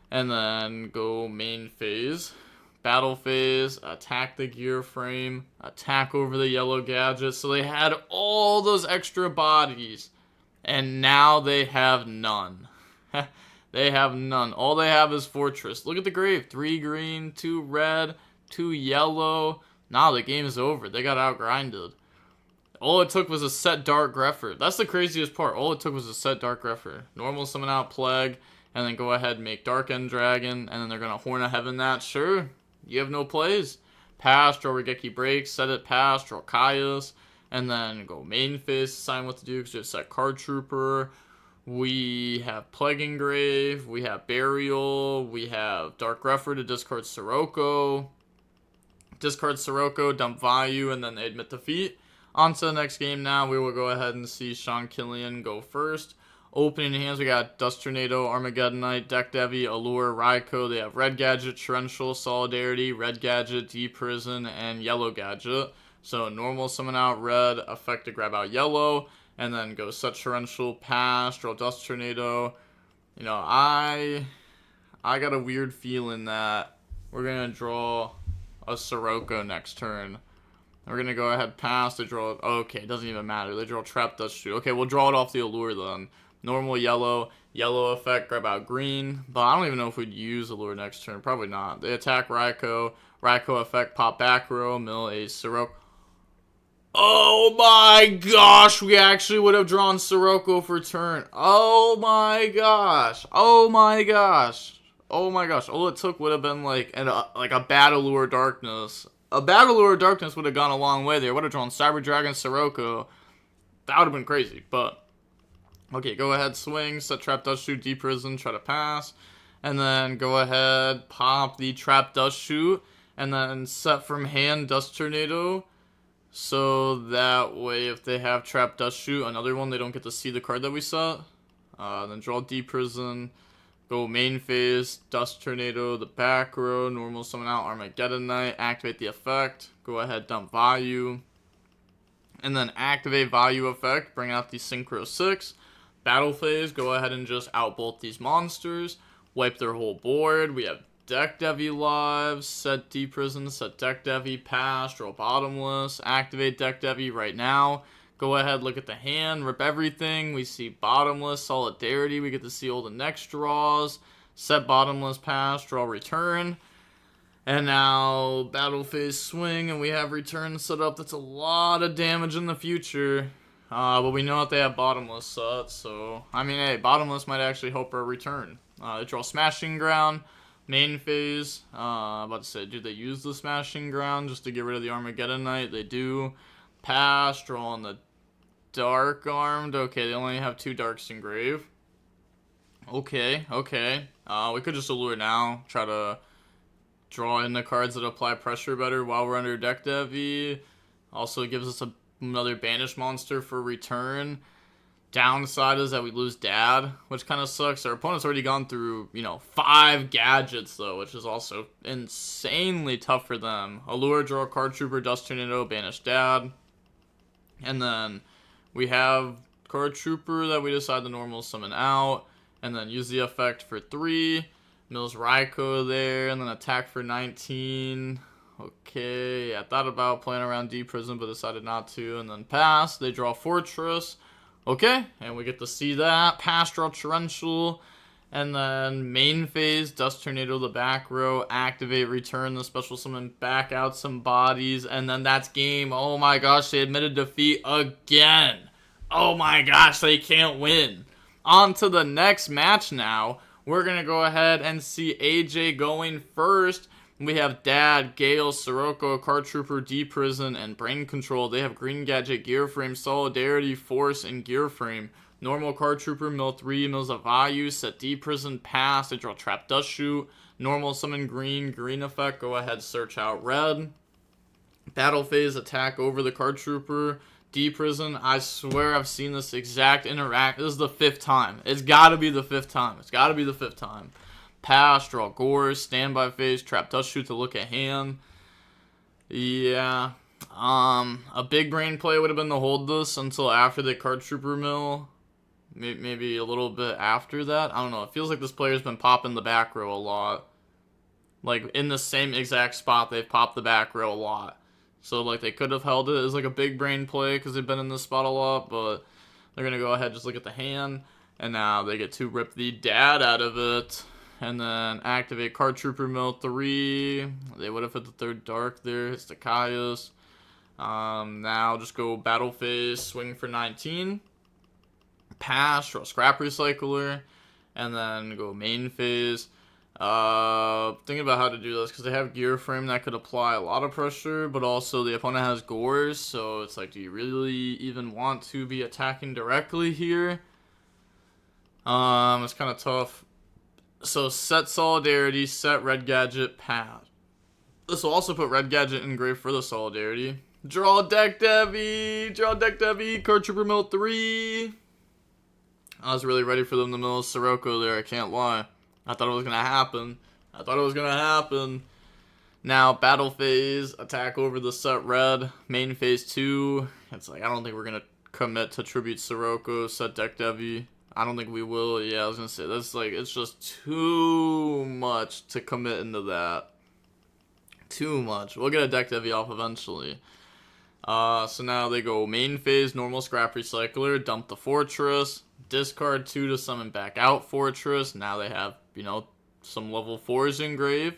and then go main phase. Battle phase, attack the gear frame, attack over the yellow gadget. So they had all those extra bodies, and now they have none. They have none. All they have is Fortress. Look at the grave. 3 green, 2 red, 2 yellow. Now the game is over. They got outgrinded. All it took was a set Dark Greffer. That's the craziest part. All it took was a set Dark Greffer. Normal summon out Plague, and then go ahead and make Dark End Dragon, and then they're going to Horn of Heaven that. Sure, you have no plays. Pass, draw Regeki Break, set it, pass, draw Caius, and then go main phase, sign what to do, because just set Card Trooper. We have Plague Engrave, we have Burial, we have Dark Greffer to discard Sirocco. Discard Sirocco, dump Vayu, and then they admit defeat. On to the next game now. We will go ahead and see Sean Killian go first. Opening hands, we got Dust Tornado, Armageddonite, Deck Devi, Allure, Raikou. They have Red Gadget, Torrential, Solidarity, Red Gadget, Deep Prison, and Yellow Gadget. So normal summon out red, effect to grab out yellow, and then go set Torrential, pass, draw Dust Tornado. You know, I got a weird feeling that we're going to draw a Sirocco next turn. We're going to go ahead, pass, they draw, okay, it doesn't even matter. They draw Trap Dust Shoot. Okay, we'll draw it off the Allure then. Normal yellow effect, grab out green. But I don't even know if we'd use Allure next turn. Probably not. They attack Raikou. Raikou effect, pop back row, mill a Sirocco. Oh my gosh, we actually would have drawn Sirocco for turn. Oh my gosh. Oh my gosh. Oh my gosh. All it took would have been like a bad Allure Darkness. A bad Allure Darkness would have gone a long way there. Would have drawn Cyber Dragon, Sirocco. That would have been crazy, but okay, go ahead, swing, set Trap Dust Shoot, Deep Prison, try to pass, And then go ahead, pop the Trap Dust Shoot, and then set from hand Dust Tornado. So that way, if they have Trap Dust Shoot, another one, they don't get to see the card that we set. Then draw D Prison, go main phase, Dust Tornado, the back row, normal summon out Armageddon Knight, activate the effect, go ahead, dump Vayu, and then activate Vayu effect, bring out the Synchro 6, battle phase, go ahead and just outbolt these monsters, wipe their whole board. We have Deck Devi live, set D Prison, set Deck Devi, pass, draw bottomless, activate Deck Devi right now. Go ahead, look at the hand, rip everything. We see bottomless, solidarity. We get to see all the next draws. Set bottomless, pass, draw return. And now battle phase swing, and we have return set up. That's a lot of damage in the future. But we know that they have bottomless set, so I mean, hey, bottomless might actually help our return. They draw smashing ground. Main phase, about to say, do they use the smashing ground just to get rid of the Armageddon Knight? They do. Pass, draw on the Dark Armed. Okay, they only have 2 Darks engrave. Okay. We could just allure now. Try to draw in the cards that apply pressure better while we're under Deck Devi. Also gives us another Banish monster for return. Downside is that we lose Dad, which kind of sucks. Our opponent's already gone through, 5 gadgets, though, which is also insanely tough for them. Allure, draw a card trooper, Dust Tornado, banish Dad. And then we have card trooper that we decide to normal summon out. And then use the effect for 3. Mills Raiko there, and then attack for 19. Okay, I thought about playing around D Prison, but decided not to. And then pass, they draw Fortress. Okay, and we get to see that. Pass, draw Torrential. And then main phase, Dust Tornado, the back row. Activate, return the special summon, back out some bodies. And then that's game. Oh my gosh, they admitted defeat again. Oh my gosh, they can't win. On to the next match now. We're going to go ahead and see AJ going first. We have Dad, Gale, Sirocco, Card Trooper, D Prison, and Brain Control. They have Green Gadget, Gear Frame, Solidarity, Force, and Gear Frame. Normal Card Trooper, mill 3, mills a Vayu, set D Prison, pass, they draw Trap Dust Shoot. Normal summon green, green effect, go ahead, search out red. Battle phase, attack over the Card Trooper. D Prison, I swear I've seen this exact interact. This is the 5th time. It's got to be the 5th time. Pass, draw Gores, standby phase, Trap Dust Shoot to look at hand. Yeah. A big brain play would have been to hold this until after the Card Trooper mill. Maybe a little bit after that. I don't know. It feels like this player's been popping the back row a lot. Like, in the same exact spot, they've popped the back row a lot. So, like, they could have held it as, like, a big brain play because they've been in this spot a lot, but they're going to go ahead and just look at the hand. And now they get to rip the Dad out of it. And then activate Card Trooper mill 3. They would have hit the 3rd Dark there. It's the Caius. Now just go battle phase, swing for 19. Pass, draw Scrap Recycler. And then go main phase. Thinking about how to do this because they have Gear Frame that could apply a lot of pressure, but also the opponent has Gores, so it's like, do you really even want to be attacking directly here? It's kind of tough. So set Solidarity, set Red Gadget, pass. This will also put Red Gadget in grave for the Solidarity. Draw Deck Devi, Card Trooper mill 3. I was really ready for them to mill Sirocco there, I can't lie. I thought it was going to happen. Now, battle phase, attack over the set red. Main phase 2. It's like, I don't think we're going to commit to tribute Sirocco, set Deck Devi. I don't think we will. Yeah, I was going to say, that's like, it's just too much to commit into that. Too much. We'll get a Deck Devi off eventually. So now they go main phase, normal Scrap Recycler, dump the Fortress, discard 2 to summon back out Fortress. Now they have, some level 4s engrave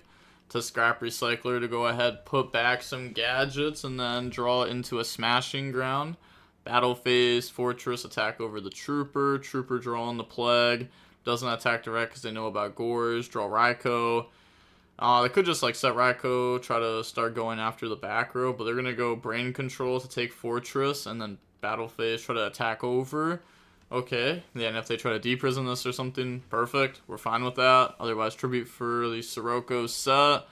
to Scrap Recycler to go ahead, put back some gadgets, and then draw into a Smashing Ground. Battle phase, Fortress, attack over the Trooper. Trooper draw on the Plague. Doesn't attack direct because they know about Gores. Draw Raiko. They could just, set Raiko, try to start going after the back row, but they're going to go Brain Control to take Fortress, and then Battle phase, try to attack over. Okay, yeah, and if they try to deprison this or something, perfect. We're fine with that. Otherwise, tribute for the Sirocco set.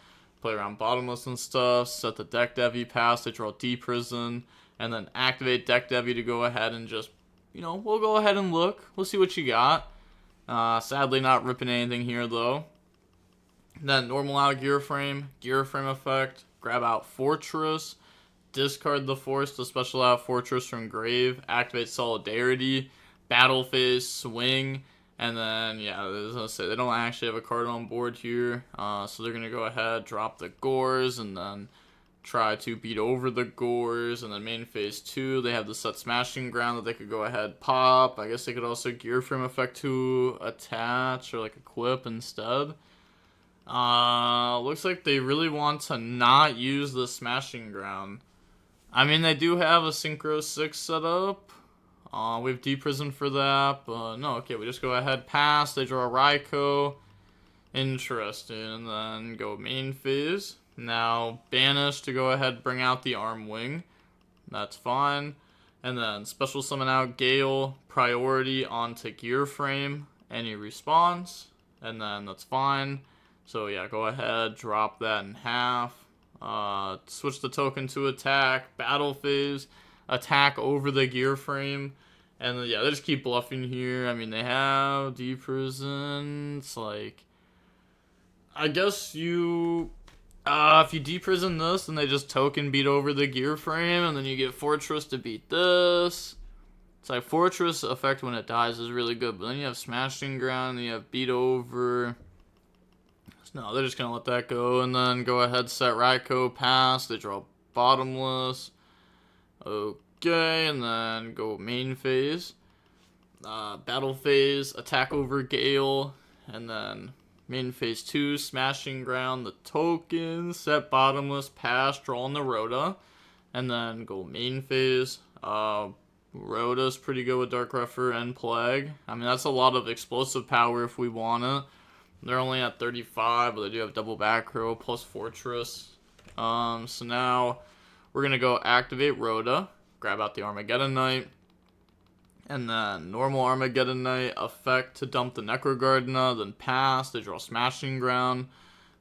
Play around bottomless and stuff. Set the deck Devi pass. They draw deprison. And then activate deck Devi to go ahead and just, we'll go ahead and look. We'll see what you got. Sadly, not ripping anything here, though. Then normal out gear frame effect. Grab out Fortress. Discard the Force to special out Fortress from Grave. Activate Solidarity. Battle phase, swing, and then, yeah, I was gonna say, they don't actually have a card on board here, so they're gonna go ahead, drop the Gores, and then try to beat over the Gores, and then main phase 2, they have the set Smashing Ground that they could go ahead, pop. I guess they could also gear frame effect to attach, or like equip instead. Looks like they really want to not use the Smashing Ground. I mean, they do have a Synchro 6 set up. We have deprison for that, but no, okay, we just go ahead, pass, they draw a Raikou, interesting, and then go main phase. Now, banish to go ahead, bring out the Arm Wing, that's fine, and then special summon out Gale, priority onto gear frame, any response, and then that's fine. So yeah, go ahead, drop that in half, switch the token to attack, battle phase, attack over the gear frame, and yeah, they just keep bluffing here. I mean, they have deprison. It's like, I guess you, if you deprison this, then they just token beat over the gear frame, and then you get Fortress to beat this. It's like Fortress effect when it dies is really good, but then you have Smashing Ground, and you have beat over. No, they're just gonna let that go, and then go ahead, set Raikou, pass. They draw bottomless. Okay, and then go main phase. Battle phase, attack over Gale, and then main phase 2, Smashing Ground, the token, set bottomless, pass, draw on the Rhoda, and then go main phase. Rhoda's pretty good with Dark Refer and Plague. I mean, that's a lot of explosive power if we want it. They're only at 35, but they do have double back row plus Fortress. So now we're going to go activate Rhoda, grab out the Armageddon Knight, and then normal Armageddon Knight effect to dump the Necrogardna, then pass, they draw Smashing Ground,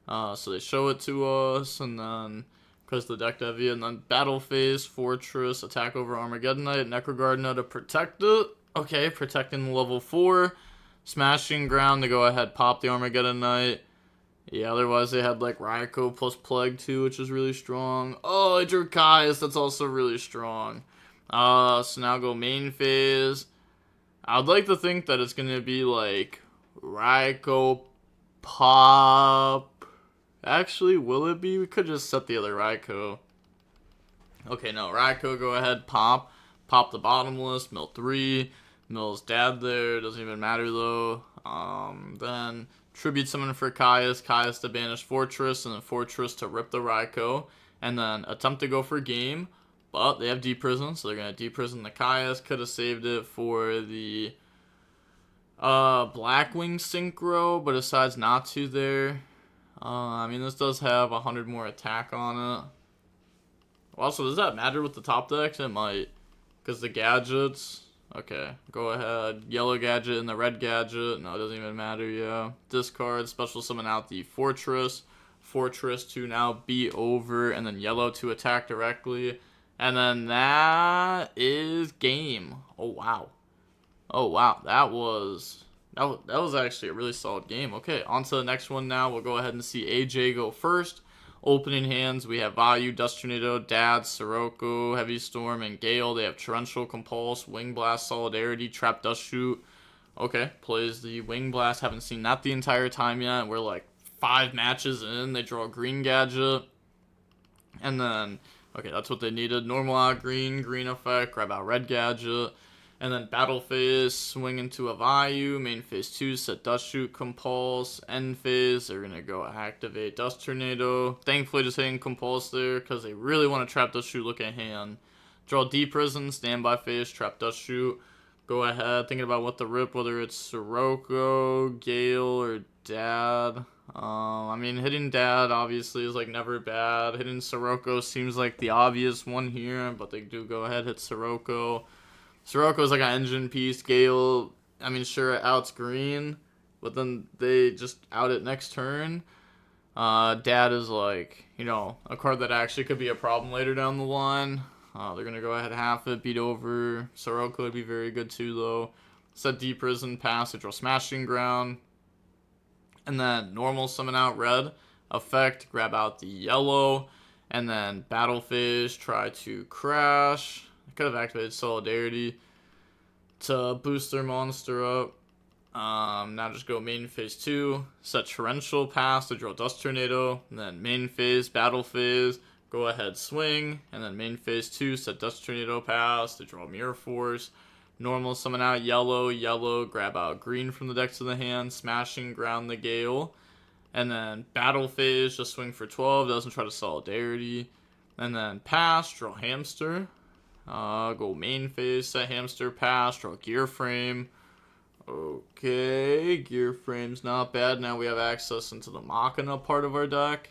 so they show it to us, and then because the deck Devi, and then battle phase, Fortress, attack over Armageddon Knight, Necrogardna to protect it. Okay, protecting the level 4. Smashing Ground to go ahead, pop the Armageddon Knight. Yeah, otherwise they had like Raikou plus Plague 2, which is really strong. Oh, I drew Caius, that's also really strong. So now go main phase. I'd like to think that it's going to be like Raikou pop. Actually, will it be? We could just set the other Raikou. Okay, no, Raikou, go ahead, pop. Pop the bottomless, mill 3. Mill's dad there, doesn't even matter though. Then tribute summon for Caius to banish Fortress, and then Fortress to rip the Raikou, and then attempt to go for game, but they have deprison, so they're gonna deprison the Caius. Could have saved it for the Blackwing Synchro, but decides not to there. I mean, this does have 100 more attack on it. Also, does that matter with the top decks? It might, because the gadgets. Okay, go ahead. Yellow gadget and the red gadget. No, it doesn't even matter, yeah. Discard, special summon out the Fortress. Fortress to now beat over, and then yellow to attack directly. And then that is game. Oh, wow. Oh, wow. That was actually a really solid game. Okay, on to the next one now. We'll go ahead and see AJ go first. Opening hands, we have Vayu, Dust Tornado, Dad, Sirocco, Heavy Storm, and Gale. They have Torrential, Compulse, Wing Blast, Solidarity, Trap Dust Shoot. Okay, plays the Wing Blast. Haven't seen that the entire time yet. We're like 5 matches in. They draw a green gadget. And then, okay, that's what they needed. Normal out green effect, grab out red gadget. And then battle phase, swing into a Vayu. Main phase 2, set Dust Shoot, Compulse. End phase, they're going to go activate Dust Tornado. Thankfully, just hitting Compulse there because they really want to trap Dust Shoot, look at hand. Draw deprison, standby phase, trap Dust Shoot. Go ahead, thinking about what to rip, whether it's Sirocco, Gale, or Dad. I mean, hitting Dad obviously is like never bad. Hitting Sirocco seems like the obvious one here, but they do go ahead, hit Sirocco. Soroko's like an engine piece. Gale, I mean, sure, it outs green, but then they just out it next turn. Dad is like, you know, a card that actually could be a problem later down the line. They're going to go ahead and half it, beat over. Soroko would be very good too, though. Set Deep Prison, pass, draw Smashing Ground. And then normal summon out red. Effect, grab out the yellow. And then Battle Phase, try to crash. I could have activated Solidarity to boost their monster up. Now just go main phase 2, set Torrential, pass to draw Dust Tornado, and then main phase, battle phase, go ahead swing, and then main phase 2, set Dust Tornado, pass to draw Mirror Force. Normal summon out yellow, yellow, grab out green from the deck to the hand, smashing ground the Gale. And then battle phase, just swing for 12, doesn't try to Solidarity. And then pass, draw Hamster. Go main phase, set Hamster, pass, draw Gear Frame. Okay, Gear Frame's not bad. Now we have access into the Machina part of our deck.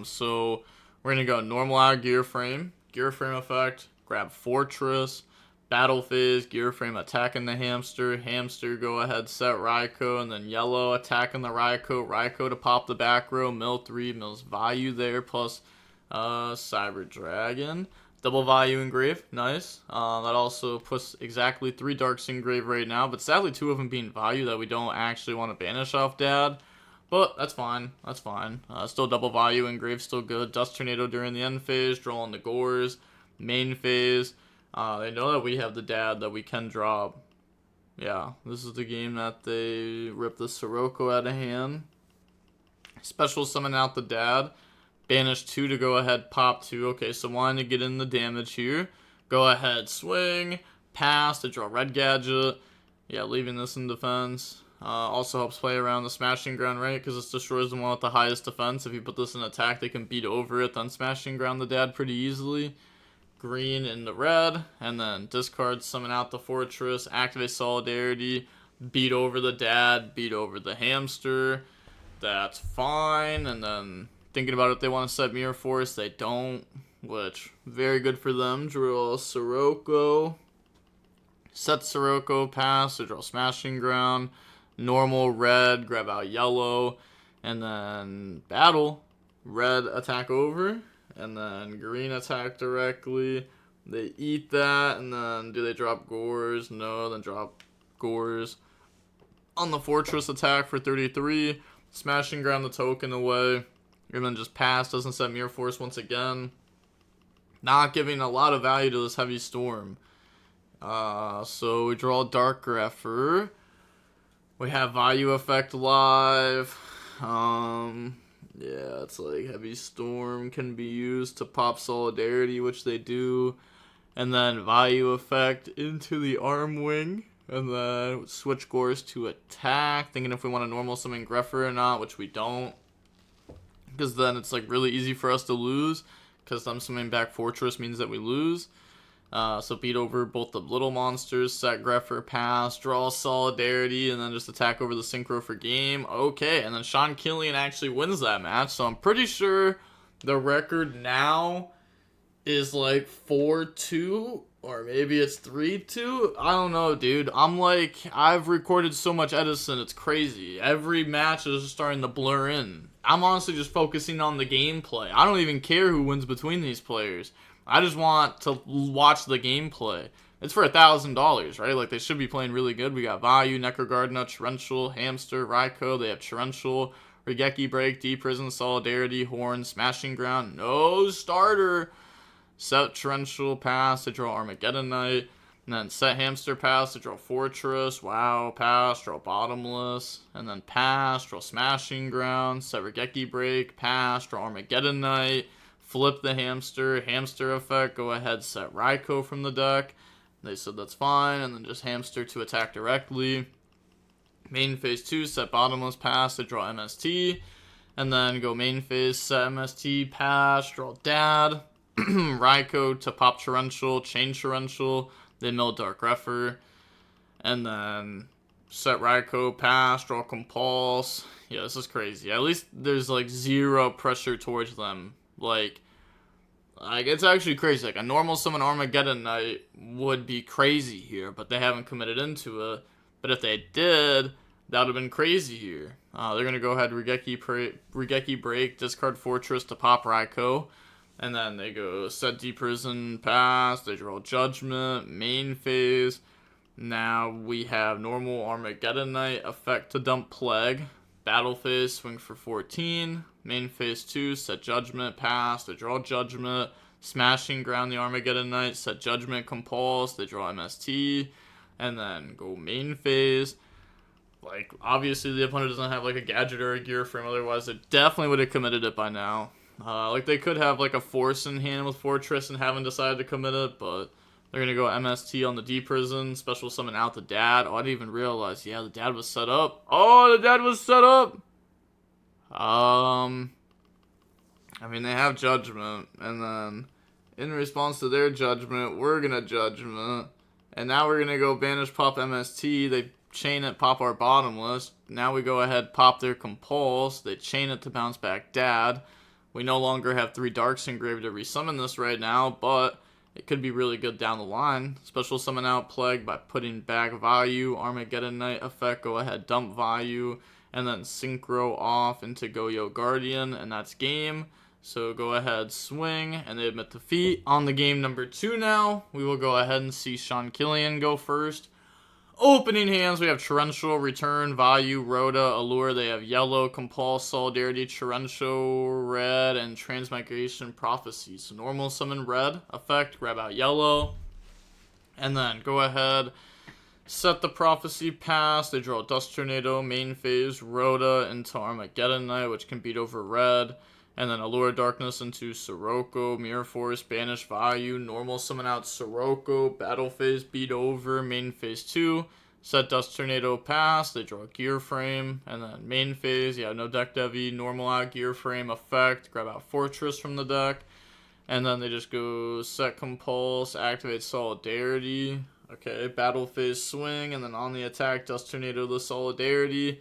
So we're gonna go normal out Gear Frame effect, grab Fortress, battle phase, Gear Frame attacking the Hamster, go ahead set Raikou, and then yellow attacking the Raikou to pop the back row, mill 3, mills Vayu there, plus Cyber Dragon. Double Vayu engrave, nice. That also puts exactly 3 Darks engrave right now, but sadly 2 of them being Vayu that we don't actually want to banish off Dad. But that's fine, that's fine. Still double Vayu engrave, still good. Dust Tornado during the end phase, drawing the Gores. Main phase, they know that we have the Dad that we can drop. Yeah, this is the game that they rip the Sirocco out of hand. Special summon out the Dad. Banish 2 to go ahead, pop 2. Okay, so wanting to get in the damage here. Go ahead, swing, pass to draw red gadget. Yeah, leaving this in defense. Also helps play around the smashing ground, right? Because it destroys the one with the highest defense. If you put this in attack, they can beat over it, then smashing ground the Dad pretty easily. Green in the red, and then discard, summon out the Fortress, activate Solidarity, beat over the Dad, beat over the Hamster. That's fine, and then thinking about if they want to set Mirror Force, they don't, which, very good for them. Draw Sirocco. Set Sirocco, pass to draw Smashing Ground. Normal red, grab out yellow. And then battle. Red attack over. And then green attack directly. They eat that, and then do they drop Gores? No, then drop Gores. On the Fortress attack for 33. Smashing Ground the token away. And then just pass, doesn't set Mirror Force once again. Not giving a lot of value to this Heavy Storm. So we draw Dark Grepher. We have Vayu effect live. Yeah, it's like Heavy Storm can be used to pop Solidarity, which they do. And then Vayu effect into the Arm Wing. And then switch Gores to attack. Thinking if we want to normal summon Grepher or not, which we don't. Because then it's like really easy for us to lose. Because them summoning back Fortress means that we lose. So beat over both the little monsters, set Grepher, pass, draw Solidarity, and then just attack over the Synchro for game. Okay, and then Sean Killian actually wins that match. So I'm pretty sure the record now is like 4-2. Or maybe it's 3-2? I don't know, dude. I've recorded so much Edison, it's crazy. Every match is just starting to blur in. I'm honestly just focusing on the gameplay. I don't even care who wins between these players. I just want to watch the gameplay. It's for $1,000, right? Like, they should be playing really good. We got Vayu, Necrogardna, Torrential, Hamster, Raikou. They have Torrential, Regeki Break, Deep Prison, Solidarity, Horn, Smashing Ground. No starter. Set Torrential, pass to draw Armageddon Knight. And then set Hamster, pass to draw Fortress. Wow, pass, draw Bottomless. And then pass, draw Smashing Ground. Set Regeki Break, pass, draw Armageddon Knight. Flip the Hamster, Hamster effect. Go ahead, set Raikou from the deck. They said that's fine. And then just Hamster to attack directly. Main phase 2, set Bottomless, pass to draw MST. And then go main phase, set MST, pass, draw Dad. Raikou to pop Torrential, chain Torrential, then mill Dark Grepher, and then set Raikou, pass, draw Compulse. Yeah, this is crazy. At least there's like zero pressure towards them. Like, Like, it's actually crazy. Like, a normal summon Armageddon Knight would be crazy here, but they haven't committed into it. But if they did, that would have been crazy here. They're going to go ahead, Regeki Break, discard Fortress to pop Raikou. And then they go set Deep Prison, pass, they draw Judgment, main phase. Now we have normal Armageddon Knight, effect to dump Plague. Battle phase, swing for 14. Main phase 2, set Judgment, pass, they draw Judgment. Smashing Ground the Armageddon Knight, set Judgment, compulse, they draw MST. And then go main phase. Like, obviously the opponent doesn't have like a gadget or a gear frame, otherwise they definitely would have committed it by now. Like, they could have like a force in hand with Fortress and haven't decided to commit it, but they're gonna go MST on the D Prison, special summon out the dad. Oh, I didn't even realize. Yeah, the dad was set up. Oh, the dad was set up. I mean, they have Judgment, and then in response to their Judgment, we're gonna Judgment, and now we're gonna go banish pop MST. They chain it, pop our bottomless. Now we go ahead, pop their compulse. They chain it to bounce back dad. We no longer have 3 darks engraved to resummon this right now, but it could be really good down the line. Special summon out Plague by putting back Vayu, Armageddon Knight effect, go ahead, dump Vayu, and then Synchro off into Goyo Guardian, and that's game. So go ahead, swing, and they admit defeat. On the game number 2 now, we will go ahead and see Sean Killian go first. Opening hands, we have Torrential, Return, Vayu, Rhoda, Allure. They have Yellow, Compulse, Solidarity, Torrential, Red, and Transmigration Prophecy. So normal summon Red, effect, grab out Yellow. And then go ahead, set the Prophecy, pass. They draw Dust Tornado, main phase, Rhoda into Armageddon Knight, which can beat over Red. And then Allure Darkness into Sirocco, Mirror Force, Banish Vayu, normal summon out Sirocco, battle phase beat over, main phase 2, set Dust Tornado, pass, they draw Gear Frame, and then main phase, yeah, no deck devi, normal out Gear Frame, effect, grab out Fortress from the deck, and then they just go set Compulse, activate Solidarity, okay, battle phase swing, and then on the attack, Dust Tornado the Solidarity.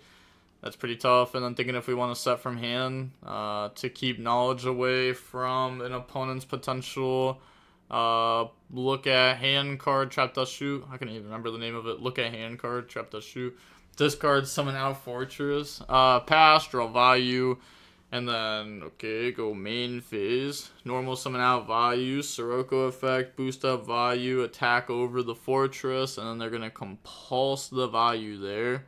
That's pretty tough. And then thinking if we want to set from hand to keep knowledge away from an opponent's potential look at hand card, trap dust shoot. I can't even remember the name of it. Look at hand card, trap dust shoot. Discard, summon out Fortress. Pass, draw Vayu. And then, okay, go main phase. Normal summon out Vayu. Sirocco effect, boost up Vayu, attack over the Fortress. And then they're going to compulse the Vayu there.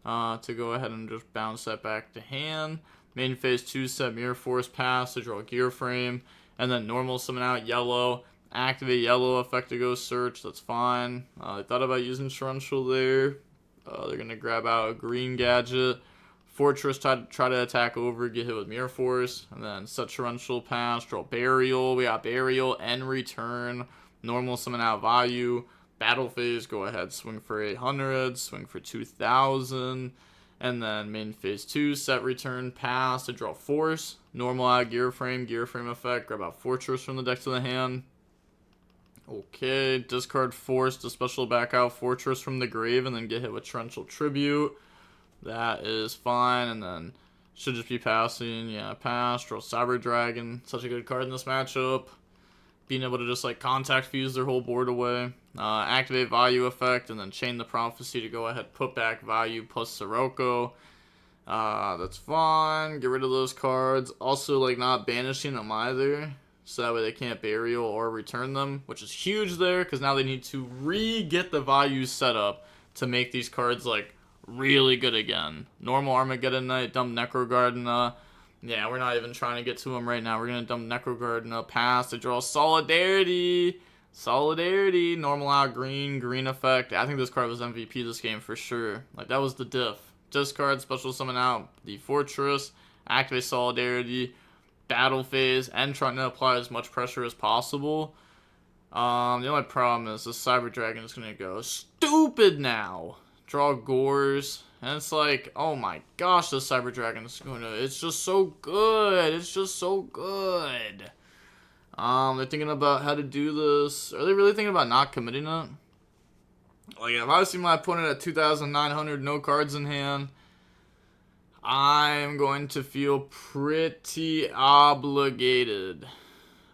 To go ahead and just bounce that back to hand. Main phase 2, set Mirror Force, pass to draw Gear Frame. And then normal summon out Yellow. Activate Yellow, effect to go search, that's fine. I thought about using Torrential there. They're going to grab out a green gadget. Fortress, try to attack over, get hit with Mirror Force. And then set Torrential, pass, draw Burial. We got Burial and Return. Normal summon out Vayu. Battle phase, go ahead, swing for 800, swing for 2,000, and then main phase 2, set Return, pass to draw Force, normal out Gear Frame effect, grab out Fortress from the deck to the hand. Okay, discard Force to special back out Fortress from the grave, and then get hit with Torrential Tribute. That is fine, and then should just be passing, yeah, pass, draw Cyber Dragon, such a good card in this matchup. Being able to just like contact fuse their whole board away. Activate Vayu effect and then chain the Prophecy to go ahead, put back Vayu plus Sirocco. That's fine. Get rid of those cards. Also, like, not banishing them either, so that way they can't Burial or return them, which is huge there, because now they need to re-get the Vayu set up to make these cards like really good again. Normal Armageddon Knight, dump Necrogarden. Yeah, we're not even trying to get to him right now. We're going to dump Necrogarden, pass to draw Solidarity. Solidarity, normal out green effect. I think this card was MVP this game for sure. Like, that was the diff. Discard, special summon out the Fortress, activate Solidarity, battle phase, and trying to apply as much pressure as possible. The only problem is this Cyber Dragon is going to go stupid now. Draw Gores. And it's like, oh my gosh, this Cyber Dragon is going to... It's just so good. It's just so good. They're thinking about how to do this. Are they really thinking about not committing it? Like, if I see my opponent at 2,900, no cards in hand, I'm going to feel pretty obligated.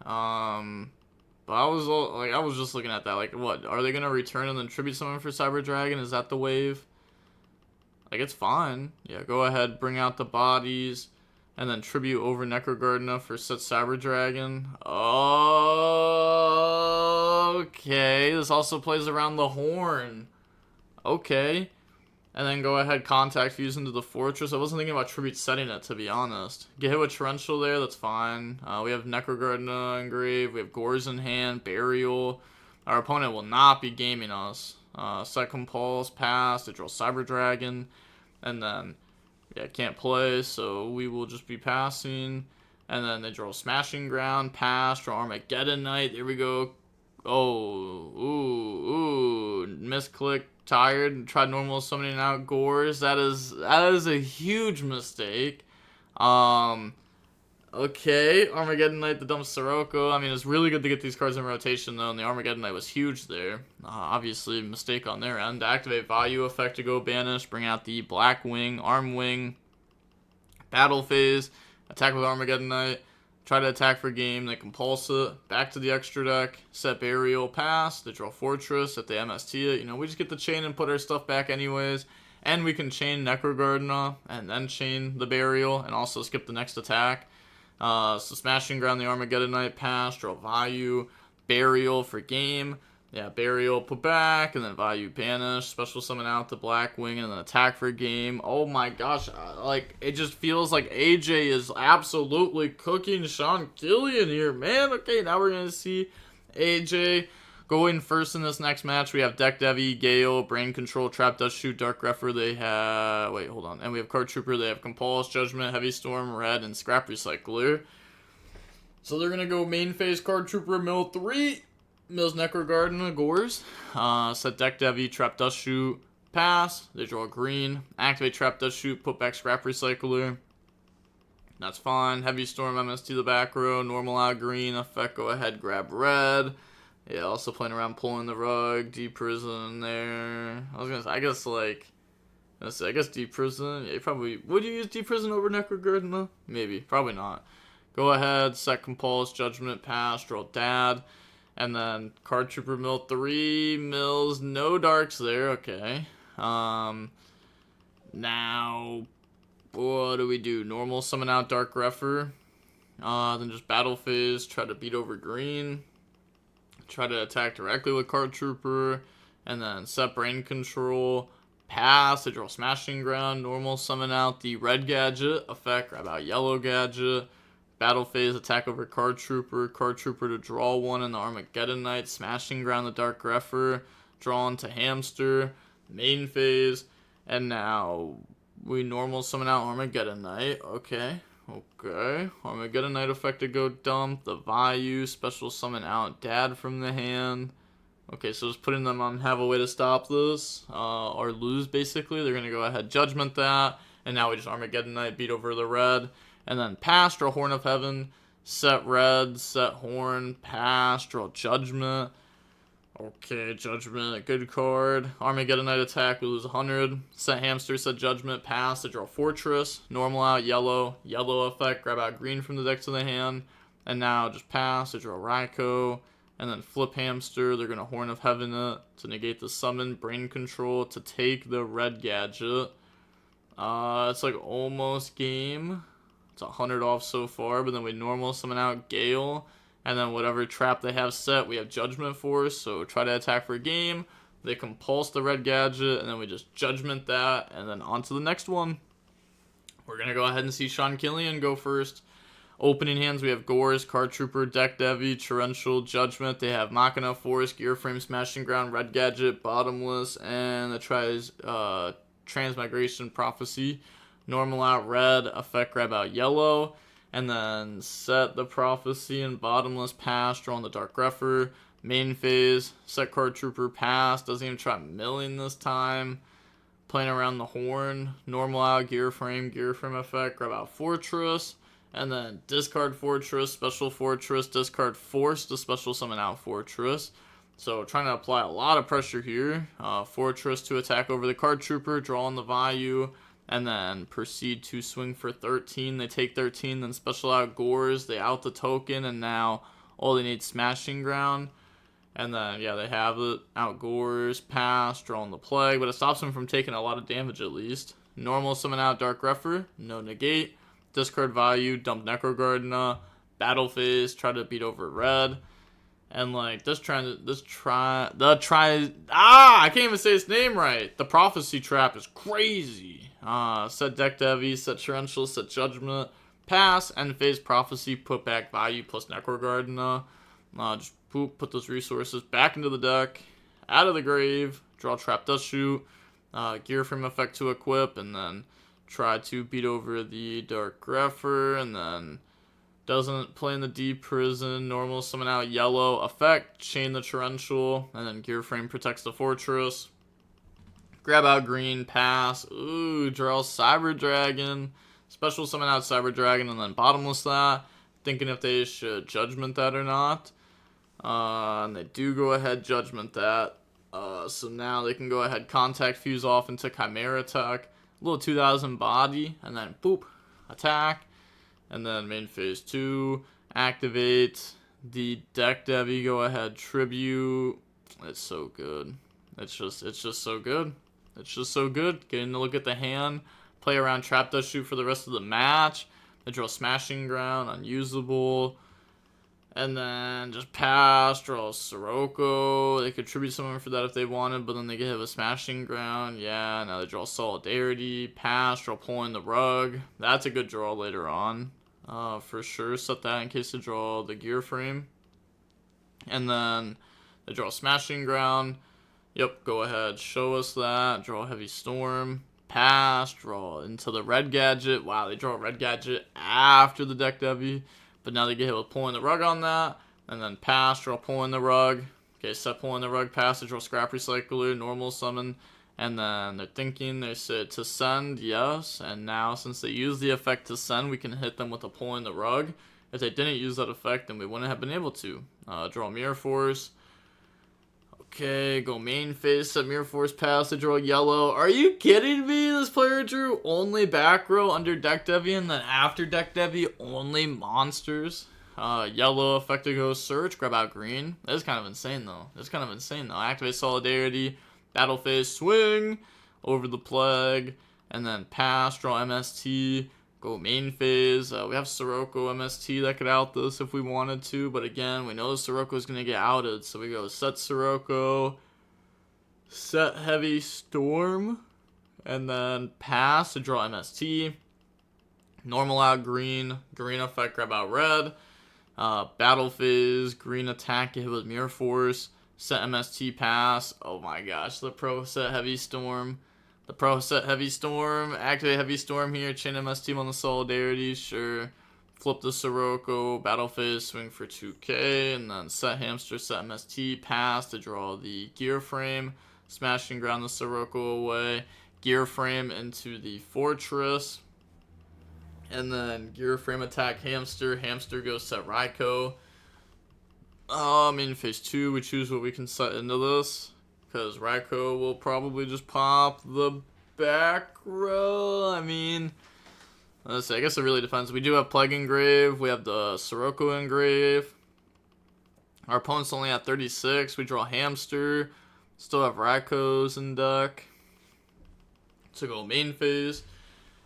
But I was just looking at that. Like, what are they gonna return and then tribute someone for Cyber Dragon? Is that the wave? Like, it's fine. Yeah, go ahead, bring out the bodies, and then tribute over Necrogardna for set Cyber Dragon. Okay, this also plays around the horn. Okay. And then go ahead, contact fuse into the fortress. I wasn't thinking about tribute setting it, to be honest. Get hit with torrential there, that's fine. We have Necrogardna engraved, we have Gores in hand, Burial. Our opponent will not be gaming us. Set Compulse, pass, they draw Cyber Dragon, and then, yeah, can't play, so we will just be passing. And then they draw Smashing Ground, pass, draw Armageddon Knight, there we go. Oh, misclick, tired, tried normal summoning out Gores. That is a huge mistake. Okay, Armageddon Knight, the dumb Sirocco. I mean, it's really good to get these cards in rotation, though, and the Armageddon Knight was huge there. Obviously, mistake on their end. Activate Vayu effect to go banish, bring out the Black Wing, Arm Wing, Battle Phase, attack with Armageddon Knight, try to attack for game, they compulse it, back to the extra deck, set Burial, pass, they draw Fortress, if they MST it, you know, we just get the chain and put our stuff back anyways, and we can chain Necrogardna, and then chain the Burial, and also skip the next attack. So Smashing Ground, the Armageddon Knight, pass, draw Vayu, Burial for game, yeah, Burial, put back, and then Vayu banish, special summon out the Black Wing, and then attack for game. Oh my gosh, like, it just feels like AJ is absolutely cooking Sean Killian here, man. Okay, now we're going to see AJ going first in this next match. We have Deck Devi, Gale, Brain Control, Trap Dust Shoot, Dark Greffer. They have, wait, hold on, and we have Card Trooper. They have Compulse, Judgment, Heavy Storm, Red, and Scrap Recycler. So they're going to go main phase Card Trooper, mill 3. Mills Necrogardna, Gores. Set Deck Devi, Trap Dust Shoot, pass. They draw green. Activate Trap Dust Shoot, put back Scrap Recycler. That's fine. Heavy Storm, MST the back row. Normal out green. Effect, go ahead, grab red. Yeah, also playing around pulling the rug. Deep Prison there. I was gonna say, I guess Deep Prison. Yeah, probably. Would you use Deep Prison over Necrogardna? Maybe. Probably not. Go ahead, set Compulse, Judgment, pass, draw Dad. And then Card Trooper mill 3, mills, no darks there, okay. Now, what do we do? Normal summon out Dark Greffer. Then just Battle Phase, try to beat over green. Try to attack directly with Card Trooper. And then set Brain Control, pass, they draw Smashing Ground. Normal summon out the red gadget, effect, grab out yellow gadget. Battle Phase, attack over Card Trooper to draw one in the Armageddon Knight, Smashing Ground the Dark Greffer, draw into Hamster, main phase, and now we normal summon out Armageddon Knight, okay, Armageddon Knight effect to go dump, the Vayu, special summon out Dad from the hand, okay, so just putting them on have a way to stop this, or lose basically, they're going to go ahead, Judgment that, and now we just Armageddon Knight, beat over the red. And then pass, draw Horn of Heaven, set red, set horn, pass, draw Judgment. Okay, Judgment, good card. Armageddon Knight attack, we lose 100. Set Hamster, set Judgment, pass, to draw Fortress. Normal out, yellow effect, grab out green from the deck to the hand. And now just pass, to draw Raikou. And then flip Hamster, they're going to Horn of Heaven it to negate the summon, Brain Control to take the red gadget. It's like almost game. It's 100 off so far, but then we normal summon out Gale, and then whatever trap they have set, we have Judgment Force, so try to attack for a game, they compulse the red gadget, and then we just Judgment that, and then on to the next one. We're going to go ahead and see Sean Killian go first. Opening hands, we have Gores, Card Trooper, Deck Devi, Torrential, Judgment, they have Machina Force, Gear Frame, Smashing Ground, Red Gadget, Bottomless, and the Transmigration Prophecy. Normal out red, effect grab out yellow, and then set the Prophecy and Bottomless, pass, draw on the Dark Greffer. Main phase, set Card Trooper, pass, doesn't even try milling this time. Playing around the horn, normal out, gear frame effect, grab out Fortress, and then discard Fortress, special Fortress, discard Force to special summon out Fortress. So trying to apply a lot of pressure here. Fortress to attack over the Card Trooper, draw on the Vayu, and then proceed to swing for 13. They take 13, then special out Gores, they out the token, and now All they need Smashing Ground. And then, yeah, they have it. Outgores, pass, drawing the Plague, but it stops them from taking a lot of damage at least. Normal summon out Dark Greffer, no negate. Discard Vayu, dump Necrogardna. Battle phase, try to beat over red. And like I can't even say his name right. The Prophecy Trap is crazy. Set Deck Heavy, set Torrential, set Judgment, pass, end phase Prophecy, put back Vayu plus Necrogardna. Just put those resources back into the deck, out of the grave, draw Trap Dust Shoot, Gear Frame effect to equip, and then try to beat over the Dark Greffer, and then doesn't play in the deep prison, normal summon out yellow, effect, chain the torrential, and then Gear Frame protects the fortress. Grab out green, pass, ooh, draw Cyber Dragon, special summon out Cyber Dragon, and then bottomless that, thinking if they should judgment that or not. And they do go ahead judgment that. So now they can go ahead contact fuse off into Chimera attack, little 2000 body, and then boop, attack. And then main phase 2, activate the deck Devi, go ahead, tribute. It's so good. It's just so good. It's just so good. Getting to look at the hand, play around Trap Dust Shoot for the rest of the match. They draw Smashing Ground, unusable. And then just pass, draw Sirocco. They could tribute someone for that if they wanted, but then they get hit with Smashing Ground. Yeah, now they draw Solidarity, pass, draw Pulling the Rug. That's a good draw later on. For sure, set that in case they draw the Gear Frame. And then they draw Smashing Ground. Yep, go ahead, show us that. Draw Heavy Storm. Pass, draw into the Red Gadget. Wow, they draw a Red Gadget after the deck Devi. But now they get hit with Pulling the Rug on that. And then pass, draw Pulling the Rug. Okay, set Pulling the Rug, pass, they draw Scrap Recycler, normal summon. And then they're thinking, they said to send, yes. And now, since they use the effect to send, we can hit them with a Pulling the Rug. If they didn't use that effect, then we wouldn't have been able to. Draw Mirror Force. Okay, go main phase, set Mirror Force, pass, they draw yellow. Are you kidding me? This player drew only back row under deck Devi, and then after deck Devi, only monsters. Yellow, effect to go search, grab out green. That is kind of insane, though. Activate Solidarity. Battle phase, swing over the Plague, and then pass, draw MST, go main phase. We have Sirocco MST that could out this if we wanted to, but again, we know Sirocco is going to get outed, so we go set Sirocco, set Heavy Storm, and then pass to draw MST, normal out green, green effect, grab out red, battle phase, green attack, get hit with Mirror Force, set MST, pass. Oh my gosh, the pro set Heavy Storm. Activate Heavy Storm here, chain MST on the Solidarity, sure. Flip the Sirocco, battle phase, swing for 2k, and then set Hamster, set MST, pass to draw the Gear Frame, Smashing Ground the Sirocco away, Gear Frame into the Fortress, and then Gear Frame attack Hamster, Hamster goes set Raikou. In phase 2, we choose what we can set into this, because Raikou will probably just pop the back row. Let's see, I guess it really depends. We do have Plague Engrave, we have the Sirocco Engrave. Our opponent's only at 36, we draw Hamster, still have Raikous in deck. So go main phase,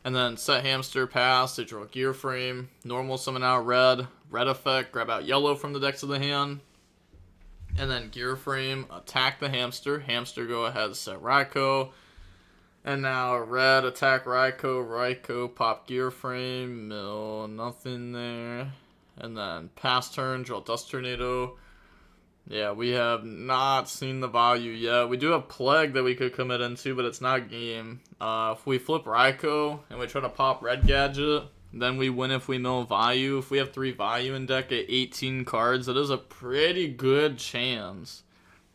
and then set Hamster, pass, they draw Gear Frame, normal summon out red effect, grab out yellow from the decks of the hand, and then Gear Frame, attack the Hamster, go ahead, set Raikou, and now red, attack Raikou, pop Gear Frame, mill, nothing there, and then pass turn, draw Dust Tornado. Yeah, we have not seen the value yet. We do have Plague that we could commit into, but it's not game. If we flip Raikou and we try to pop Red Gadget, then we win if we mill Vayu. If we have 3 Vayu in deck at 18 cards, that is a pretty good chance.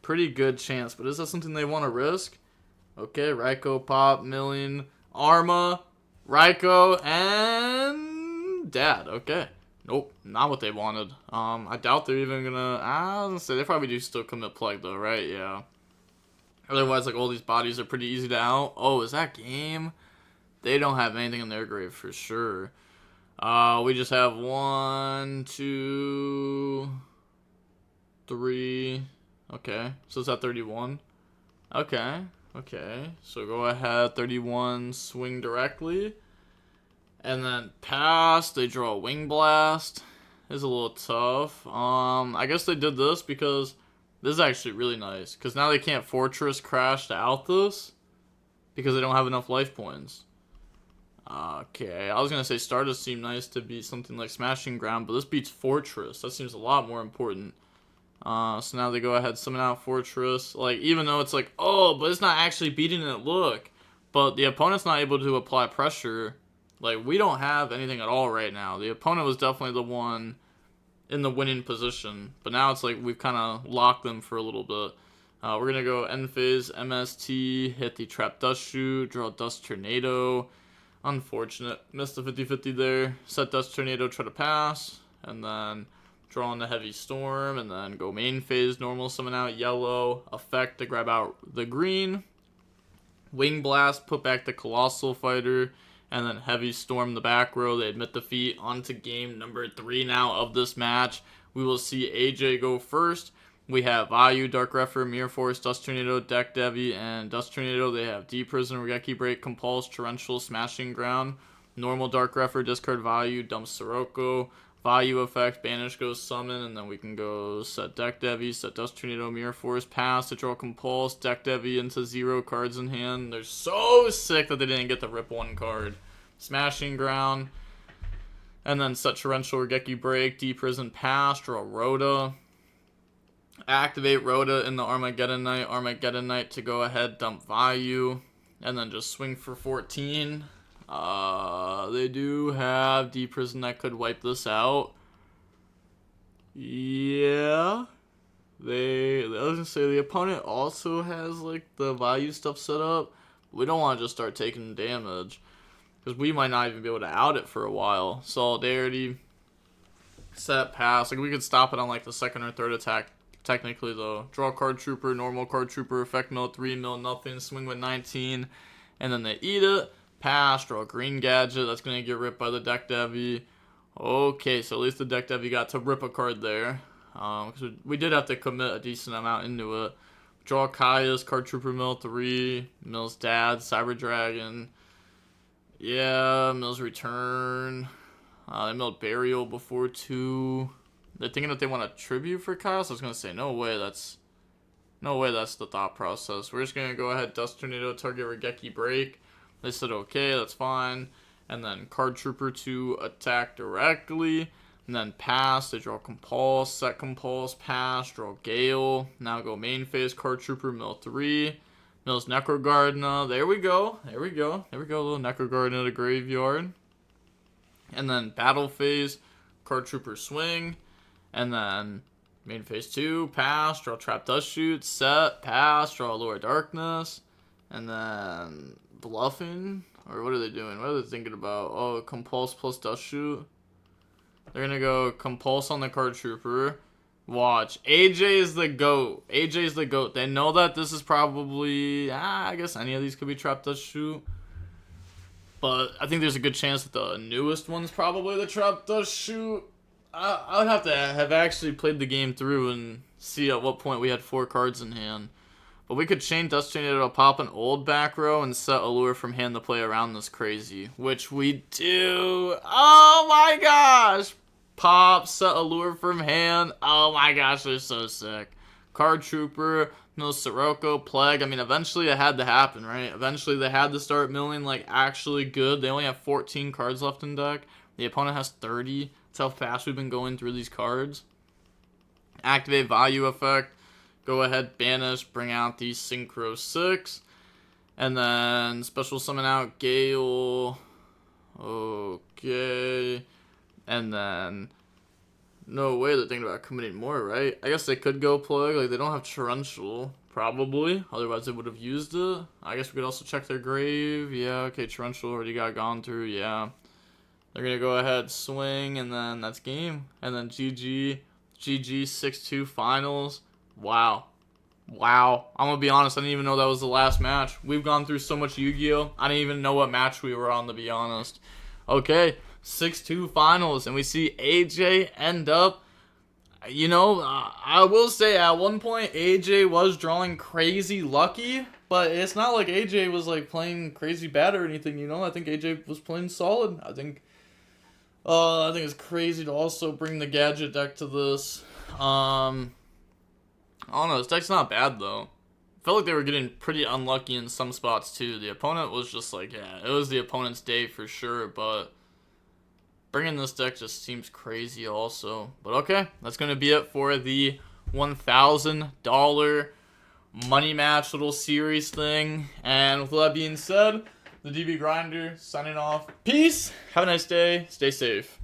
But is that something they want to risk? Okay, Raikou pop, milling, Arma, Raikou, and Dad. Okay. Nope, not what they wanted. I doubt they're even gonna... I was gonna say, they probably do still commit Plague though, right? Yeah. Otherwise, like, all these bodies are pretty easy to out. Oh, is that game? They don't have anything in their grave for sure. We just have 1, 2... 3. Okay, so it's at 31. Okay, okay. So go ahead, 31, swing directly. And then pass, they draw a Wing Blast. It's a little tough. I guess they did this because this is actually really nice. Because now they can't Fortress Crash to out this because they don't have enough life points. Okay, I was going to say Stardust seemed nice to beat something like Smashing Ground, but this beats Fortress. That seems a lot more important. So now they go ahead, summon out Fortress. Like, even though it's like, oh, but it's not actually beating it, look. But the opponent's not able to apply pressure. Like, we don't have anything at all right now. The opponent was definitely the one in the winning position. But now it's like we've kind of locked them for a little bit. We're going to go end phase, MST, hit the Trap Dust Shoot, draw Dust Tornado. Unfortunate. Missed the 50-50 there. Set Dust Tornado, try to pass. And then draw on the Heavy Storm. And then go main phase, normal summon out yellow. Effect to grab out the green. Wing Blast, put back the Colossal Fighter. And then Heavy Storm the back row. They admit defeat. On to game number 3 now of this match. We will see AJ go first. We have Vayu, Dark Refer, Mirror Force, Dust Tornado, Deck Devi, and Dust Tornado. They have Deep Prison, Regeki Break, Compulse, Torrential, Smashing Ground. Normal Dark Refer, discard Vayu, dump Sirocco. Vayu effect, Banish goes Summon, and then we can go set Deck Devi, set Dust Tornado, Mirror Force, pass to draw Compulse, Deck Devi into 0 cards in hand. They're so sick that they didn't get the rip 1 card. Smashing Ground, and then set Torrential, Regeki Break, Deep Prison, pass, draw Rhoda. Activate Rhoda in the Armageddon Knight to go ahead, dump Vayu, and then just swing for 14. They do have Deep Prison that could wipe this out. Yeah. I was gonna say the opponent also has like the Vayu stuff set up. We don't want to just start taking damage because we might not even be able to out it for a while. Solidarity, set, pass. Like we could stop it on like the second or third attack. Technically though, draw Card Trooper, normal Card Trooper, effect mill 3, mill nothing, swing with 19, and then they eat it. Pass, draw Green Gadget. That's gonna get ripped by the Deck Devi. Okay, so at least the Deck Devi got to rip a card there. Because we did have to commit a decent amount into it. Draw Caius, Card Trooper mill 3, Mill's Dad, Cyber Dragon. Yeah, Mill's Return. They milled Burial before 2. They're thinking that they want a tribute for Caius. I was gonna say no way. That's the thought process. We're just gonna go ahead, Dust Tornado, target Regeki Break. They said okay, that's fine. And then Card Trooper to attack directly. And then pass. They draw Compulse, set Compulse, pass, draw Gale. Now go main phase, Card Trooper, mill 3. Mills Necrogardna. There we go. A little Necrogardna in the graveyard. And then battle phase, Card Trooper swing. And then main phase 2, pass, draw Trap Dust Shoot, set, pass, draw Lower Darkness. And then bluffing? Or what are they doing? What are they thinking about? Oh, Compulse plus Dust Shoot. They're going to go Compulse on the Card Trooper. Watch. AJ is the GOAT. They know that this is probably... I guess any of these could be Trap Dust Shoot. But I think there's a good chance that the newest one's probably the Trap Dust Shoot. I would have to have actually played the game through and see at what point we had 4 cards in hand. But we could chain Dust Tornado to pop an old back row and set Allure from hand to play around this crazy. Which we do. Oh my gosh! Pop, set Allure from hand. Oh my gosh, they're so sick. Card Trooper, mill Sirocco, Plague. I mean, eventually it had to happen, right? Eventually they had to start milling like actually good. They only have 14 cards left in deck. The opponent has 30. That's how fast we've been going through these cards. Activate Vayu effect. Go ahead, banish, bring out the Synchro 6. And then special summon out Gale. Okay. And then no way they're thinking about committing more, right? I guess they could go Plague. Like, they don't have Torrential, probably. Otherwise, they would have used it. I guess we could also check their grave. Yeah, okay, Torrential already got gone through. Yeah. They're going to go ahead, swing, and then that's game. And then GG 6-2 finals. Wow. I'm going to be honest, I didn't even know that was the last match. We've gone through so much Yu-Gi-Oh! I didn't even know what match we were on, to be honest. Okay, 6-2 finals, and we see AJ end up You know, I will say at one point AJ was drawing crazy lucky, but it's not like AJ was like playing crazy bad or anything. You know, I think AJ was playing solid. I think it's crazy to also bring the gadget deck to this. I don't know. This deck's not bad though. I felt like they were getting pretty unlucky in some spots too. The opponent was just like, yeah, it was the opponent's day for sure, but bringing this deck just seems crazy also. But okay, that's going to be it for the $1,000 money match little series thing. And with that being said, the DB Grinder signing off. Peace. Have a nice day. Stay safe.